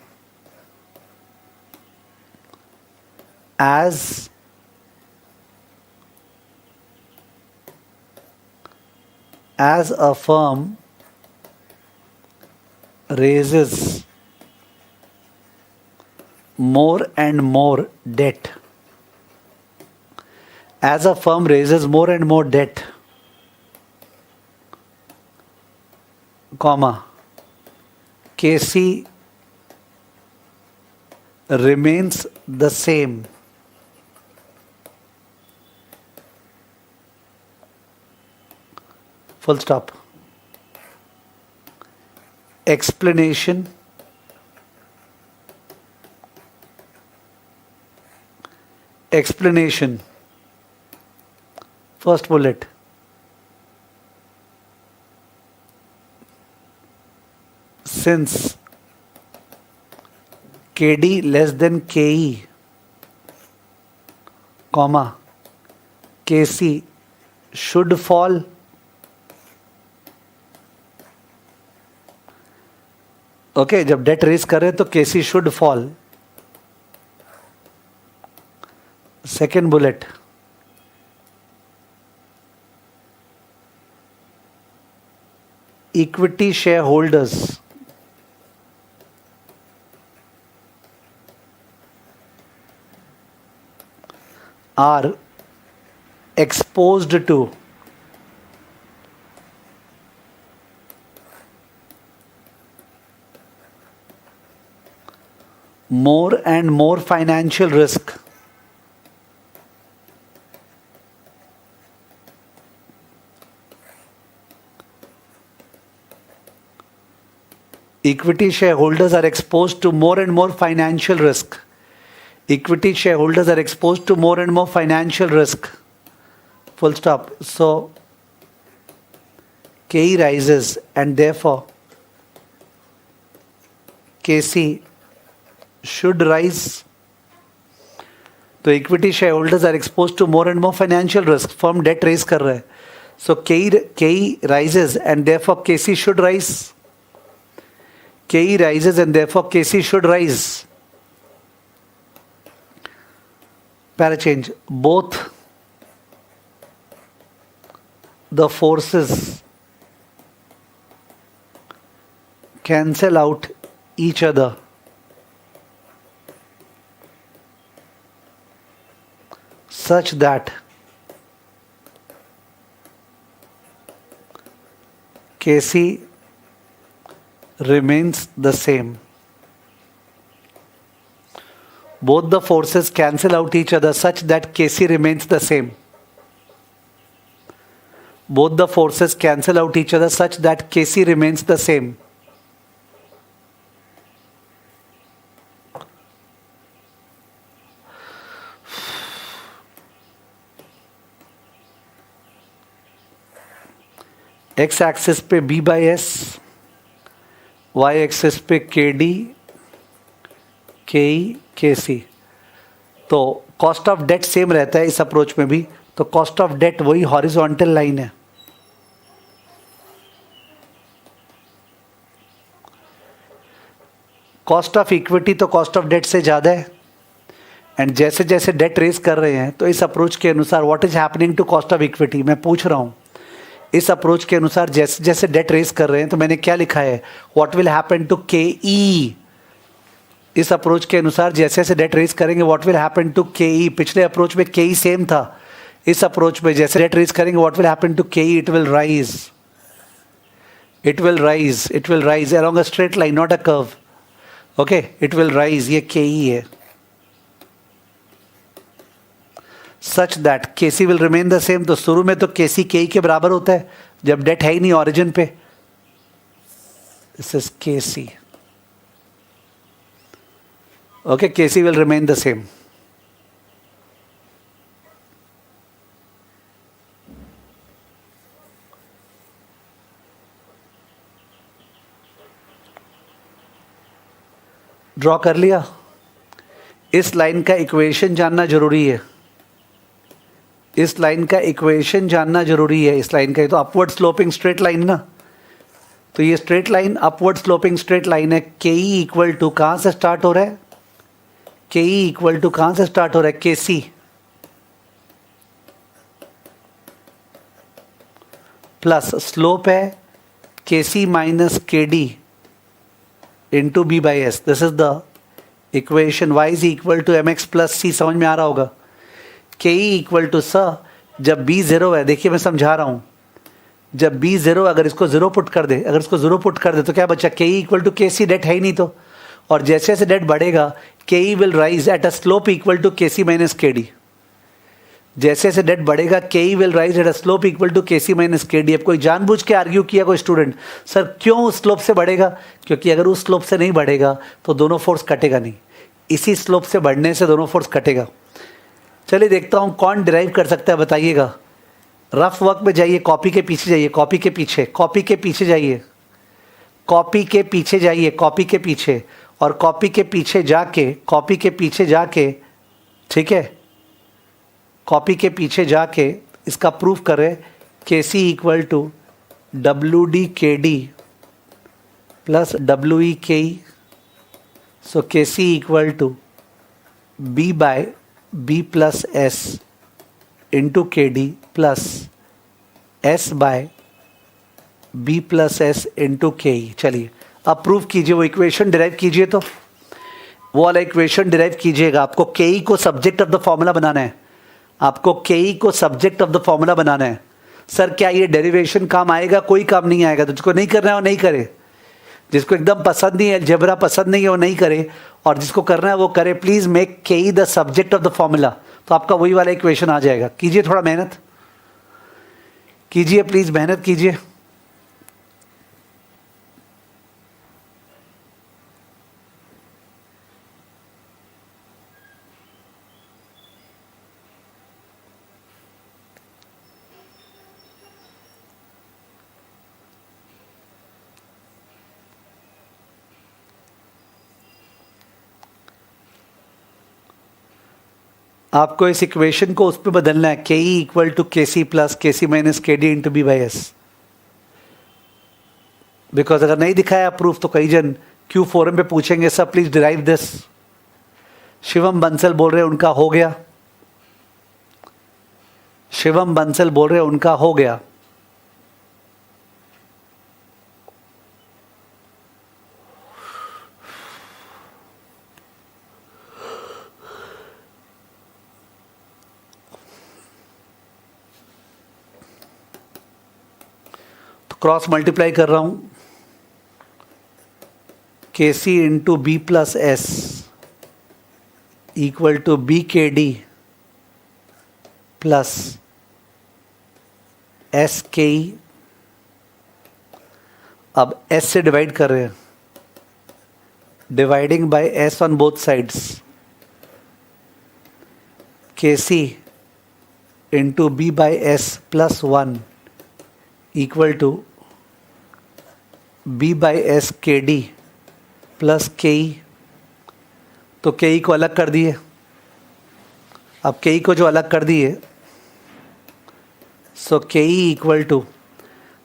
as a firm raises more and more debt, as a firm raises more and more debt, comma, KC remains the same. Full stop. Explanation. Explanation. First bullet. Since KD less than KE, comma, KC should fall. Okay जब debt raise करें तो KC should fall. Second bullet, equity shareholders are exposed to more and more financial risk. Equity shareholders are exposed to more and more financial risk. Equity shareholders are exposed to more and more financial risk. Full stop. So, KE rises and therefore KC should rise. तो equity shareholders are exposed to more and more financial risk. Firm debt raise कर रहा है, so KE rises and therefore KC should rise. KE rises and therefore KC should rise. Para change, both the forces cancel out each other such that KC remains the same. Both the forces cancel out each other such that KC remains the same. Both the forces cancel out each other such that KC remains the same. X axis पे B by S, Y axis पे K D, के ई, के सी। तो cost of date same रहता है इस approach में भी। तो कॉस्ट ऑफ डेट वही हॉरिजॉन्टल लाइन है। कॉस्ट ऑफ इक्विटी तो कॉस्ट ऑफ डेट से ज़्यादा है, एंड जैसे जैसे डेट रेज कर रहे हैं तो इस अप्रोच के अनुसार what is happening to cost of equity, मैं पूछ रहा हूँ इस अप्रोच के अनुसार जैसे जैसे डेट रेज कर रहे हैं, तो मैंने क्या लिखा है, what will happen to K ई। इस अप्रोच के अनुसार जैसे जैसे डेट रेज करेंगे what will happen to K ई। पिछले अप्रोच में के ई सेम था, इस अप्रोच में जैसे डेट रेज करेंगे what will happen to K E, it will rise. It will rise along a straight line, not a curve. Okay, it will rise, ये KE है. Such that KC will remain the same. तो शुरू में तो KC KE के बराबर होता है जब डेट है ही नहीं ऑरिजिन पे. This is KC. Okay, KC will remain the same. Draw कर लिया. इस लाइन का इक्वेशन जानना जरूरी है. इस लाइन का इक्वेशन जानना जरूरी है. इस लाइन का तो अपवर्ड स्लोपिंग स्ट्रेट लाइन ना, तो ये straight line upward sloping straight line है. के ई इक्वल टू कहां से स्टार्ट हो रहा है? के ई इक्वल टू कहां से स्टार्ट हो रहा है? के सी प्लस स्लोप है K C minus K D into B by S. This is the equation. Y is equal to M X plus C. समझ में आ रहा होगा. के ई इक्वल टू स, जब बी जीरो है, देखिए मैं समझा रहा हूं, जब बी जीरो, अगर इसको जीरो पुट कर दे, तो क्या बचा? के E equal to K C. Date है ही नहीं तो. और जैसे जैसे डेट बढ़ेगा K E will rise at a slope equal to K C minus K D. जैसे जैसे डेट बढ़ेगा K E will rise at a slope equal to K C minus K D. अब कोई जानबूझ के आर्ग्यू किया कोई स्टूडेंट, सर क्यों उस स्लोप से बढ़ेगा? क्योंकि अगर उस स्लोप से नहीं बढ़ेगा तो दोनों फोर्स कटेगा नहीं. इसी स्लोप से बढ़ने से दोनों फोर्स कटेगा. चलिए देखता हूं कौन डिराइव कर सकता है, बताइएगा. रफ वर्क में जाइए, कॉपी के पीछे जाइए, कॉपी के पीछे जाइए, कॉपी के पीछे जाइए, कॉपी के पीछे, और कॉपी के पीछे जाके, ठीक है, कॉपी के पीछे जाके इसका प्रूफ करें. K C equal to W D K D plus W E K E. So K C equal to B by B plus S into K D plus S by B plus S into K E. चलिए अब proof कीजिए, वो equation derive कीजिए. तो वो वाला equation derive कीजिएगा. आपको के ई को सब्जेक्ट ऑफ द फॉर्मूला बनाना है. सर क्या ये डेरिवेशन काम आएगा? कोई काम नहीं आएगा. तो जिसको नहीं करना है वो नहीं करे. जिसको एकदम पसंद नहीं है, अलजेब्रा पसंद नहीं है, वो नहीं करे. और जिसको करना है वो करे. Please make K E the subject of the formula. तो आपका वही वाला इक्वेशन आ जाएगा. कीजिए, थोड़ा मेहनत कीजिए, प्लीज मेहनत कीजिए. आपको इस इक्वेशन को उस पर बदलना है. के E equal to K C plus K C minus K D into B by S. Because अगर नहीं दिखाया प्रूफ तो कई जन क्यू फोरम पे पूछेंगे, sir please derive this. Shivam Bansal बोल रहे हैं उनका हो गया. क्रॉस मल्टीप्लाई कर रहा हूं. K C into B plus S equal to B K D plus S K E. अब एस से डिवाइड कर रहे हैं, dividing by S on both sides. K C into B by S plus 1 equal to B by S K D plus K E. तो K ई को अलग कर दिए. अब के ई को जो अलग कर दिए, सो के ई इक्वल टू,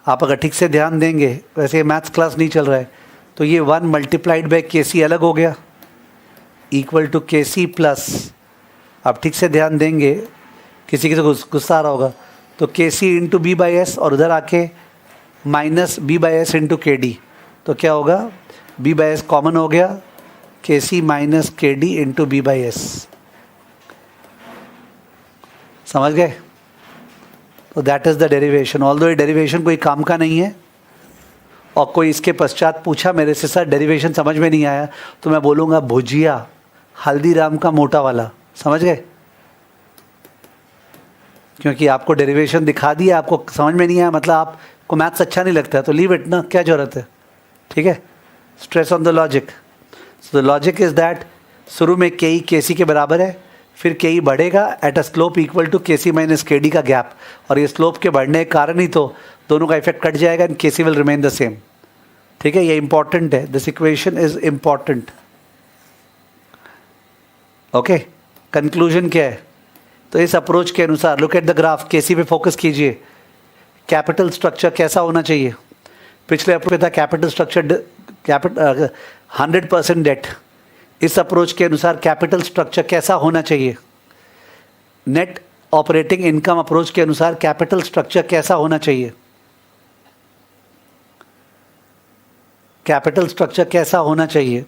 आप अगर ठीक से ध्यान देंगे, वैसे मैथ्स क्लास नहीं चल रहा है, तो ये 1 मल्टीप्लाइड बाई के सी अलग हो गया equal to K C plus, आप ठीक से ध्यान देंगे, किसी किसी को गुस्सा आ रहा होगा, तो K C into B by S और उधर आके minus B by S into K D. तो क्या होगा? बी बाई एस कॉमन हो गया, K C minus K D into B by S. समझ गए? तो that is the derivation. Although ये डेरिवेशन कोई काम का नहीं है, और कोई इसके पश्चात पूछा मेरे से सर डेरिवेशन समझ में नहीं आया, तो मैं बोलूँगा भुजिया हल्दीराम का मोटा वाला, समझ गए? क्योंकि आपको डेरिवेशन दिखा दिया, आपको समझ में नहीं आया, मतलब आपको मैथ्स अच्छा नहीं लगता है, तो लीव इट ना, क्या ज़रूरत है, ठीक है? Stress on the logic. So the logic is that शुरू में के ई के सी के बराबर है, फिर के ई बढ़ेगा at a slope equal to K C minus K D का गैप, और ये स्लोप के बढ़ने के कारण ही तो दोनों का इफेक्ट कट जाएगा एंड के सी विल रिमेन द सेम. ठीक है, ये इंपॉर्टेंट है, this equation is important. Okay, conclusion क्या है? तो इस अप्रोच के अनुसार लुक एट द ग्राफ, के सी पे फोकस कीजिए. कैपिटल स्ट्रक्चर कैसा होना चाहिए? पिछले अप्रोच था कैपिटल स्ट्रक्चर 100% डेट. इस अप्रोच के अनुसार कैपिटल स्ट्रक्चर कैसा होना चाहिए? नेट ऑपरेटिंग इनकम अप्रोच के अनुसार कैपिटल स्ट्रक्चर कैसा होना चाहिए? कैपिटल स्ट्रक्चर कैसा होना चाहिए?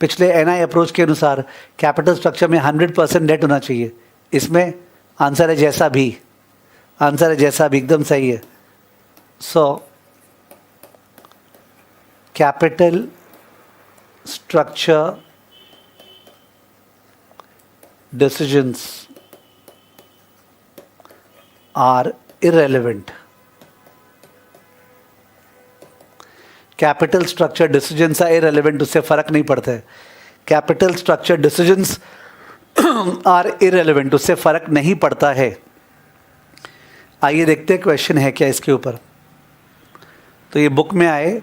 पिछले एनआई अप्रोच के अनुसार कैपिटल स्ट्रक्चर में 100% डेट होना चाहिए. इसमें आंसर है जैसा भी, आंसर है जैसा भी, एकदम सही है. So capital structure decisions are irrelevant. Capital structure decisions are irrelevant, उससे फर्क नहीं पड़ता है. Capital structure decisions are irrelevant, उससे फर्क नहीं पड़ता है. आइए देखते हैं क्वेश्चन है क्या इसके ऊपर. तो ये बुक में आए,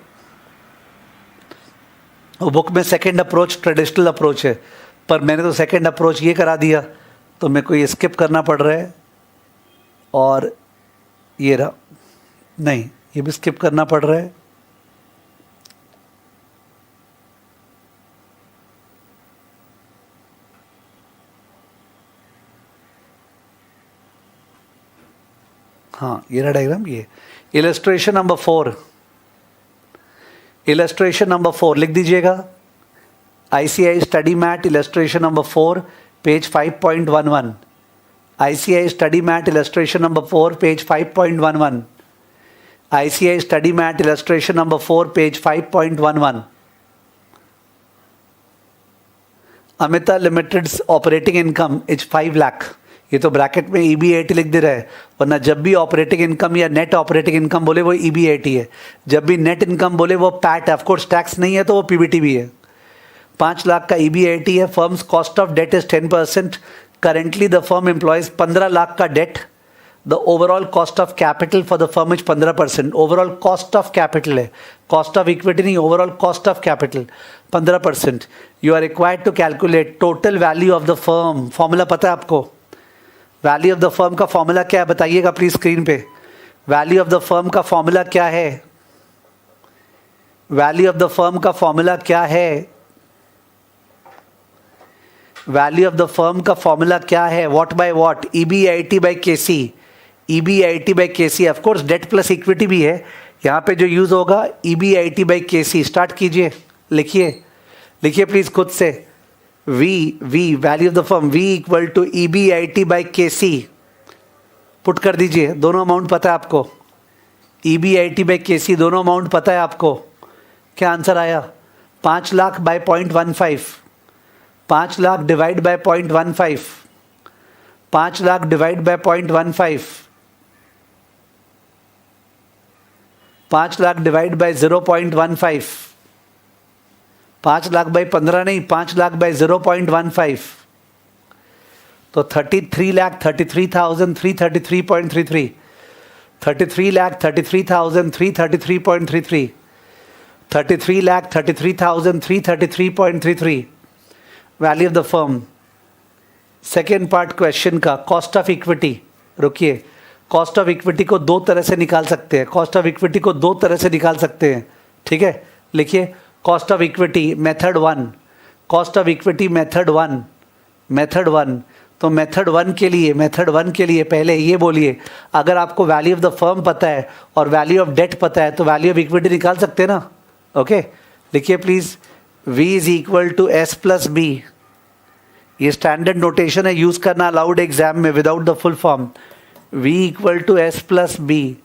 वो बुक में सेकंड अप्रोच ट्रेडिशनल अप्रोच है, पर मैंने तो सेकंड अप्रोच ये करा दिया, तो मेरे को ये स्किप करना पड़ रहा है. और ये रहा, नहीं ये भी स्किप करना पड़ रहा है. हाँ ये रहा डायग्राम. ये इलस्ट्रेशन नंबर 4, इलस्ट्रेशन नंबर 4 लिख दीजिएगा. ICI study mat illustration number 4 page 5.11. ICI study mat illustration number 4 page 5.11. ICI study mat illustration number 4 page 5.11. Amita limited's operating income is 5 lakh. ये तो ब्रैकेट में EBIT लिख दे रहा है, वरना जब भी ऑपरेटिंग इनकम या नेट ऑपरेटिंग इनकम बोले वो EBIT है, जब भी नेट इनकम बोले वो पैट है. ऑफकोर्स टैक्स नहीं है तो वो PBT भी है. 5 लाख का EBIT है. Firm's cost of debt is 10%. Currently the firm employs 15 lakh का debt. The overall cost of capital for the firm is 15%. Overall cost of capital है, कॉस्ट ऑफ इक्विटी नहीं, overall cost of capital 15%. You are required to calculate total value of the firm. Formula पता है आपको? Value of the firm का formula क्या है बताइएगा please screen पे. वैल्यू ऑफ द फर्म का फॉर्मूला क्या है? वैल्यू ऑफ द फर्म का फॉर्मूला क्या है? वैल्यू ऑफ द फर्म का फॉर्मूला क्या है? What by what? EBIT by KC. EBIT by KC. Of course debt plus equity भी है यहाँ पे जो यूज होगा. EBIT by KC. स्टार्ट कीजिए, लिखिए, लिखिए प्लीज खुद से. V value of the firm V equal to EBIT by KC. Put कर दीजिए. दोनों अमाउंट पता है आपको? EBIT बाय KC दोनों अमाउंट पता है आपको? क्या आंसर आया? 5 lakh by 0.15. 5 lakh divide by 0.15. 5 lakh divide by 0.15. 5 lakh divide by 0.15. 5 lakh by 15 नहीं, 5 लाख बाय 0.15. तो 33,33,333.33. 33,33,333.33. 33,33,333.33. Value of the firm. Second part question का कॉस्ट ऑफ इक्विटी. रुकिए, कॉस्ट ऑफ इक्विटी को दो तरह से निकाल सकते हैं. कॉस्ट ऑफ इक्विटी को दो तरह से निकाल सकते हैं. ठीक है, लिखिए. Cost of equity method 1. Cost of equity method 1. Method 1. तो मेथड 1 के लिए, मेथड 1 के लिए पहले ये बोलिए, अगर आपको वैल्यू ऑफ द फर्म पता है और वैल्यू ऑफ डेट पता है तो वैल्यू ऑफ इक्विटी निकाल सकते हैं ना. ओके, लिखिए please. V is equal to S plus B. ये स्टैंडर्ड नोटेशन है, यूज करना अलाउड एग्जाम में without the full form. V equal to S plus B.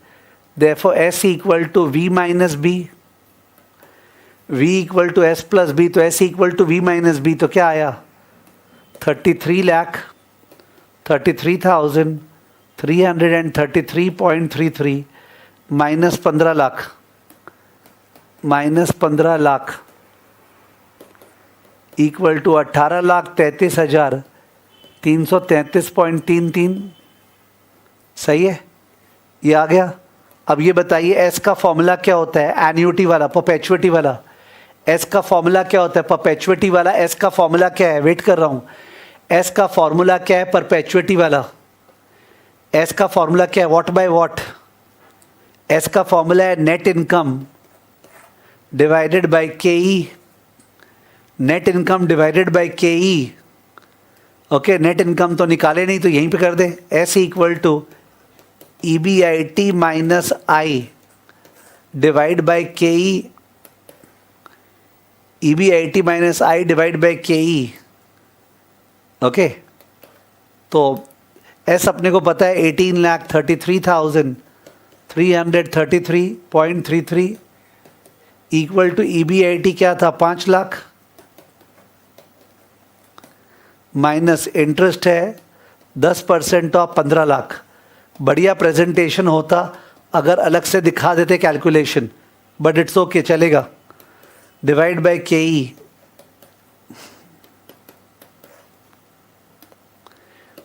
Therefore S equal to V minus B. V equal to S plus B, तो S equal to V minus B, तो क्या आया 33,333.33 minus 15 lakh, minus 15 lakh equal to 18,33,333.33। सही है, ये आ गया। अब ये बताइए एस का फॉर्मूला क्या होता है, एन्युटी वाला, परपेचुइटी वाला। एस का फॉर्मूला क्या होता है, परपेचुइटी वाला। एस का फॉर्मूला क्या है, वेट कर रहा हूं। एस का फॉर्मूला क्या है परपेचुइटी वाला? एस का फॉर्मूला क्या है, व्हाट बाय व्हाट? एस का फॉर्मूला है net income divided by K E, net income divided by K E. Okay, net income तो निकाले नहीं, तो यहीं पे कर दे। S equal to EBIT minus I divide by K E, EBIT minus I divide by K E. Okay, तो S अपने को पता है 18,33,333.33 इक्वल टू EBIT क्या था 5 लाख माइनस इंटरेस्ट है 10% ऑफ 15 लाख। बढ़िया प्रेजेंटेशन होता अगर अलग से दिखा देते कैलकुलेशन, बट इट्स ओके, चलेगा। Divide by K E,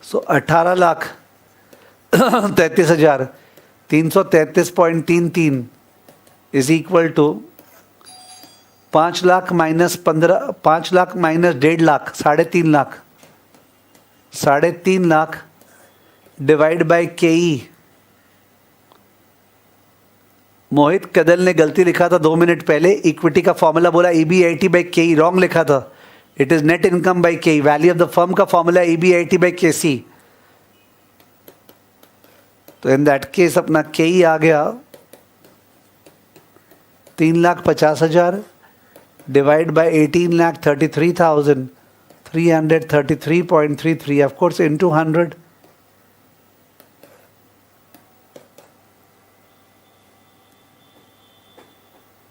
so 18,33,333.33 is equal to 5 lakh minus 15, 5 lakh minus 1.5 lakh, 3.5 lakh, 3.5 lakh divide by K E. मोहित कदल ने गलती लिखा था 2 मिनट पहले, इक्विटी का फॉर्मूला बोला EBIT बाय के ई, रॉन्ग लिखा था। It is net income bye K E. Value of the firm का फॉर्मूला EBIT बाय के सी। तो इन दैट केस अपना के ई आ गया 3,50,000 divide by 18,33,333.33 of course into 100।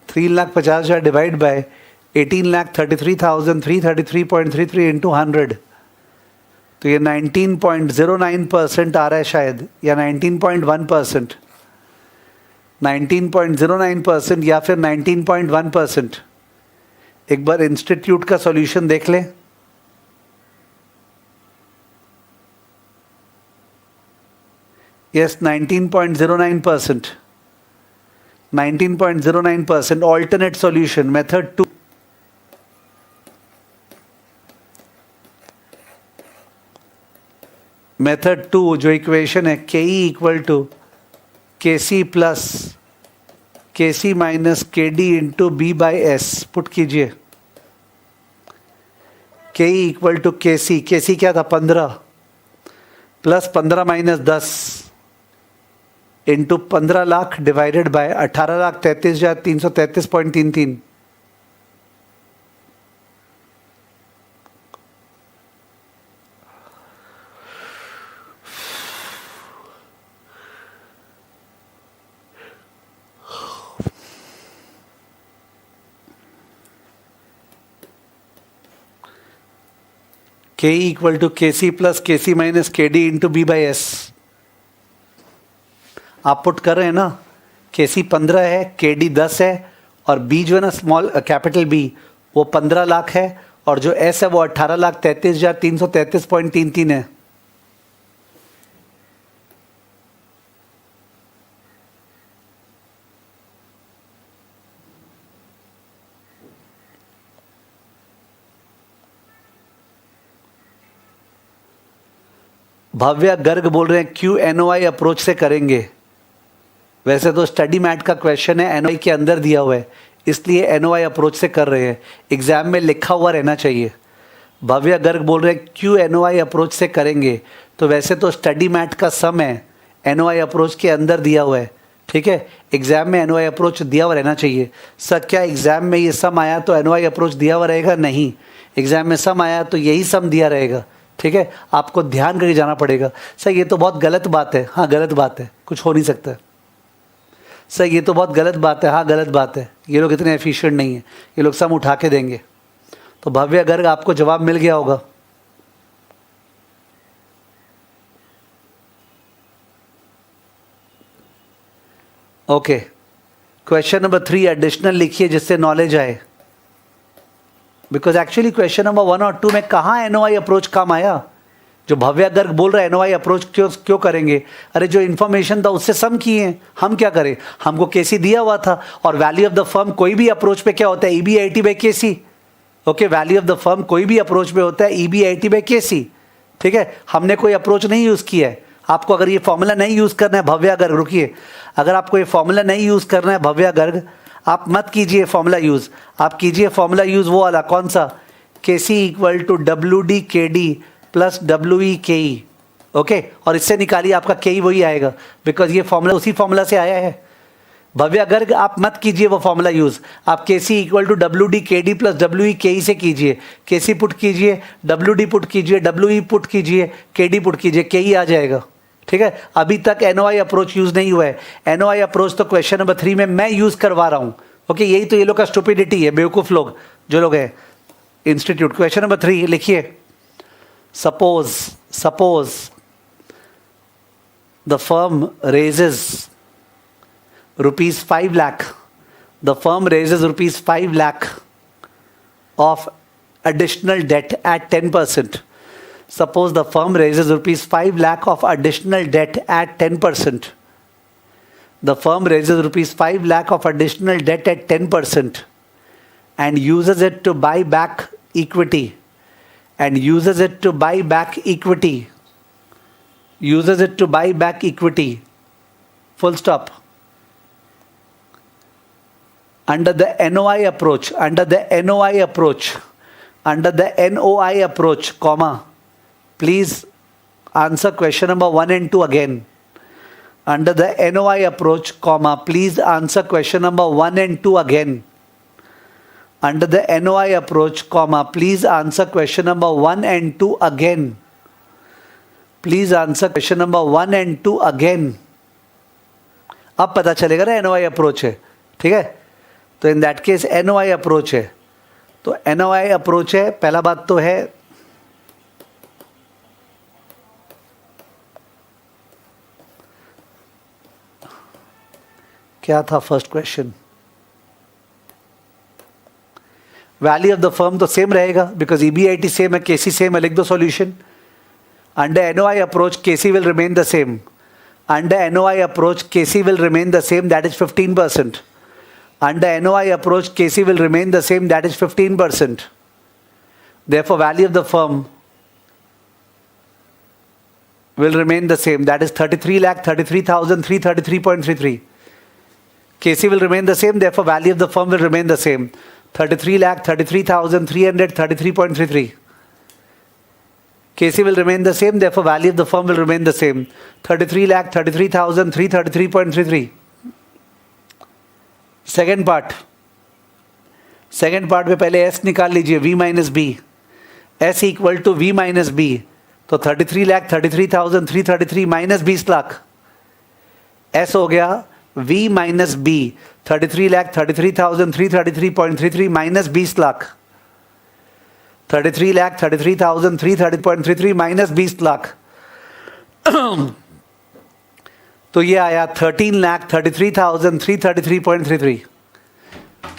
$3,50,000 divide by 18,33,333.33 into 100, तो ये 19.09% आ रहा है शायद, या 19.1%, 19.09% या फिर 19.1%। एक बार इंस्टीट्यूट का सॉल्यूशन देख लें। Yes, 19.09%, 19.09%। Alternate solution method 2, method 2 जो इक्वेशन है के E equal to K C plus K C minus K D into B by S put कीजिए। K E equal to K सी क्या था 15 plus 15 minus 10 into 15 lakh divided by 18,33,333.33। K E equal to K C plus K C minus K D into B by S. आप put कर रहे हैं ना, के सी 15 है, के डी 10 है, और बी जो है ना स्मॉल कैपिटल बी वो 15 लाख है, और जो एस है वो 18,33,333.33 है। भव्या गर्ग बोल रहे हैं QNOI अप्रोच से करेंगे। वैसे तो स्टडी मैट का क्वेश्चन है, NOI के अंदर दिया हुआ है, इसलिए NOI अप्रोच से कर रहे हैं। एग्जाम में लिखा हुआ रहना चाहिए। भव्या गर्ग बोल रहे हैं QNOI अप्रोच से करेंगे, तो वैसे तो स्टडी मैट का सम है, NOI अप्रोच के अंदर दिया हुआ है। ठीक है, एग्जाम में NOI अप्रोच दिया हुआ रहना चाहिए। सर क्या एग्जाम में ये सम आया तो NOI अप्रोच दिया हुआ रहेगा? नहीं, एग्जाम में सम आया तो यही सम दिया रहेगा। ठीक है, आपको ध्यान करके जाना पड़ेगा। सर ये तो बहुत गलत बात है। हाँ गलत बात है, कुछ हो नहीं सकता। सर ये तो बहुत गलत बात है। हाँ गलत बात है, ये लोग इतने एफिशिएंट नहीं है, ये लोग सम उठा के देंगे। तो भव्य गर्ग आपको जवाब मिल गया होगा। ओके, क्वेश्चन नंबर 3 एडिशनल लिखिए जिससे नॉलेज आए। बिकॉज एक्चुअली क्वेश्चन नंबर 1 और 2 में कहाँ एनओआई अप्रोच काम आया। जो भव्य गर्ग बोल रहा है एनओआई अप्रोच क्यों करेंगे, अरे जो इन्फॉर्मेशन था उससे सम किए हैं, हम क्या करें, हमको केसी दिया हुआ था। और वैल्यू ऑफ द फर्म कोई भी अप्रोच पे क्या होता है, EBIT by KC. Okay, value of the firm कोई भी अप्रोच पे होता है ईबीआईटी बाई केसी। ठीक है, हमने कोई अप्रोच नहीं यूज़ किया है। आपको अगर ये फॉर्मूला नहीं यूज़ करना है भव्य गर्ग, रुकिए, अगर आपको ये फॉर्मूला नहीं यूज़ करना है भव्य गर्ग, आप मत कीजिए फॉर्मूला यूज़। आप कीजिए फॉर्मूला यूज़ वो वाला, कौन सा, के C equal to W D K D plus W E K E. Okay, और इससे निकालिए, आपका के ई वही आएगा, बिकॉज ये फॉर्मूला उसी फॉर्मूला से आया है। भव्य गर्ग आप मत कीजिए वो फॉर्मूला यूज़, आप के C equal to W D K D plus W E K ई से कीजिए। के सी पुट कीजिए, डब्ल्यू डी पुट कीजिए, डब्ल्यू ई पुट कीजिए, के डी पुट कीजिए, के ई आ जाएगा। ठीक है, अभी तक एनओआई अप्रोच यूज़ नहीं हुआ है। एनओआई अप्रोच तो क्वेश्चन नंबर 3 में मैं यूज़ करवा रहा हूँ। ओके, यही तो ये लोग का स्टुपिडिटी है, बेवकूफ़ लोग जो लोग हैं इंस्टीट्यूट। क्वेश्चन नंबर 3 लिखिए, suppose the firm raises ₹5 lakh, the firm raises ₹5 lakh of additional debt at 10%. Suppose the firm raises ₹5 lakh of additional debt at 10%. The firm raises ₹5 lakh of additional debt at 10% and uses it to buy back equity. And uses it to buy back equity. Uses it to buy back equity. Full stop. Under the NOI approach, comma, please answer question number 1 and 2 again. Under the NOI approach, comma, please answer question number 1 and 2 again. Under the NOI approach, comma, please answer question number 1 and 2 again. Please answer question number 1 and 2 again. अब पता चलेगा ना NOI approach है, ठीक है। तो in that case NOI approach है। तो एनओआई अप्रोच है, पहला बात तो है क्या था first question, value of the firm तो सेम रहेगा बिकॉज ईबीआईटी सेम है, केसी सेम है, लिख दो solution. Under NOI approach KC will remain the same, under NOI approach KC will remain the same, that is 15%. Under NOI approach, KC will remain the same, that is 15%. Therefore, value of the firm will remain the same, that is 33,33,333.33. KC will remain the same, therefore, value of the firm will remain the same, 33,33,333.33. KC will remain the same, therefore, value of the firm will remain the same, 33,33,333.33. Second part में पहले S निकाल लीजिए, v minus B, S equal to v minus B. तो 33,33,333 minus 20 lakh, S हो गया v minus B, 33,33,333.33 minus 20 lakh, 33,33,330.33 minus 20 lakh. तो ये आया 13,33,333.33,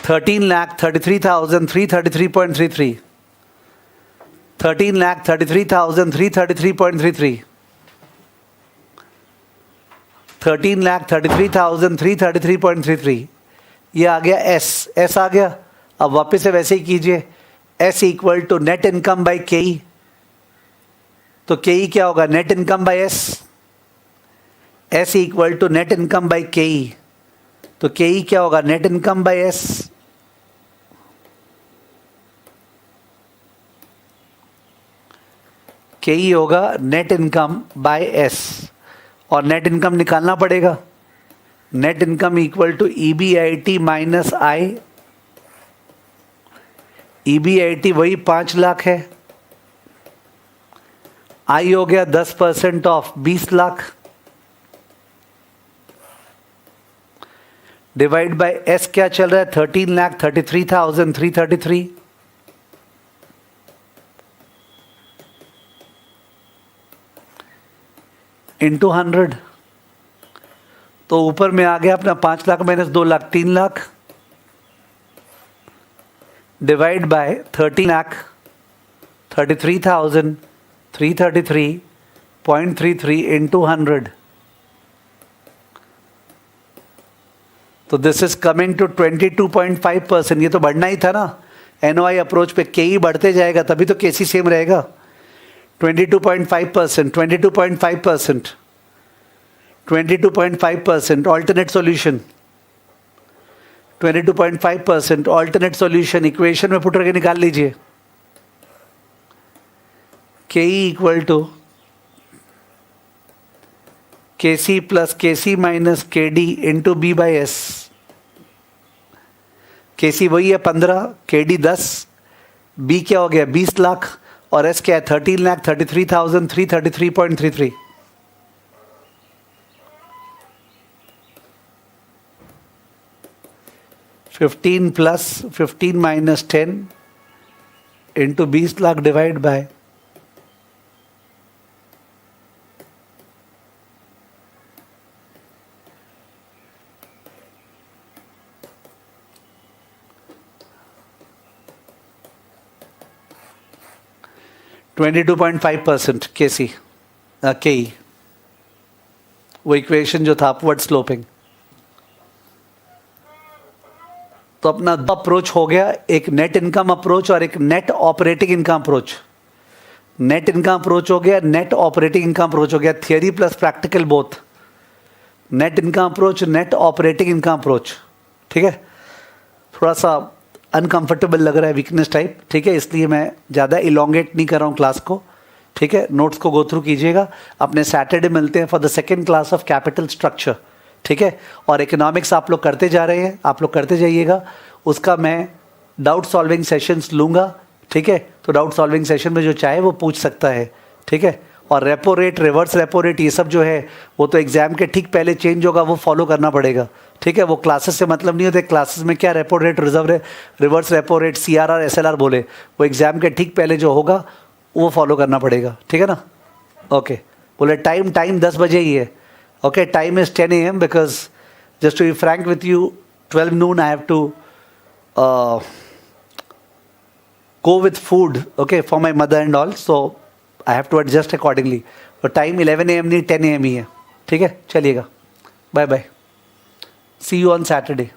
13,33,333.33, 13,33,333.33, 13,33,333.33। ये आ गया एस, एस आ गया। अब वापस से वैसे ही कीजिए, S equal to net income by K E. तो के ई क्या होगा, net income by S, S equal to net income by K E. तो के ई क्या होगा, net income by S. K E होगा नेट इनकम बाय एस, और net income निकालना पड़ेगा। Net income equal to EBIT minus I, EBIT वही 5 लाख है, I हो गया 10% of 20 lakh, divide by S क्या चल रहा है 13,33,333 इंटू 100, तो ऊपर में आ गया अपना 5 lakh minus 2 lakh 3 lakh divide bye 13,33,333.33 into 100. तो दिस इज कमिंग टू 22.5%. ये तो बढ़ना ही था ना, एनओआई अप्रोच पे के ही बढ़ते जाएगा तभी तो केसी सेम रहेगा. 22.5%, 22.5%, 22.5% alternate solution, 22.5% alternate solution equation में पुट करके निकाल लीजिए. के E equal to K C plus K C minus K D into B by S. K C वही है 15, के डी 10, बी क्या हो गया 20 लाख और एस क्या है 13,33,333.33. Fifteen plus 15 minus 10 into 20 lakh divide bye 22.5% केसी के ई. वो इक्वेशन जो था अपवर्ड स्लोपिंग. तो अपना दो अप्रोच हो गया, एक नेट इनकम अप्रोच और एक net operating income approach. Net income approach हो गया, नेट ऑपरेटिंग इनकम अप्रोच हो गया. Theory plus practical both. Net income approach, net operating income approach. ठीक है, थोड़ा सा अनकंफर्टेबल लग रहा है, वीकनेस टाइप. ठीक है, इसलिए मैं ज़्यादा इलोंगेट नहीं कर रहा हूँ क्लास को. ठीक है, नोट्स को गो थ्रू कीजिएगा. अपने सैटरडे मिलते हैं for the second class of capital structure. ठीक है, और इकोनॉमिक्स आप लोग करते जा रहे हैं, आप लोग करते जाइएगा. उसका मैं डाउट सॉल्विंग सेशंस लूँगा. ठीक है, तो डाउट सॉल्विंग सेशन में जो चाहे वो पूछ सकता है. ठीक है, और repo rate, reverse repo rate, ये सब जो है वो तो एग्जाम के ठीक पहले चेंज होगा, वो फॉलो करना पड़ेगा. ठीक है, वो क्लासेस से मतलब नहीं होते. क्लासेस में क्या repo rate, reverse repo rate, CRR SLR बोले, वो एग्जाम के ठीक पहले जो होगा वो फॉलो करना पड़ेगा. ठीक है ना. ओके, बोले टाइम 10 बजे ही है. Okay, time is 10 AM because just to be frank with you 12 noon I have to go with food, okay, for my mother and all, so I have to adjust accordingly. तो time 11 AM नहीं 10 AM ही है. ठीक है, चलिएगा, bye bye, see you on Saturday.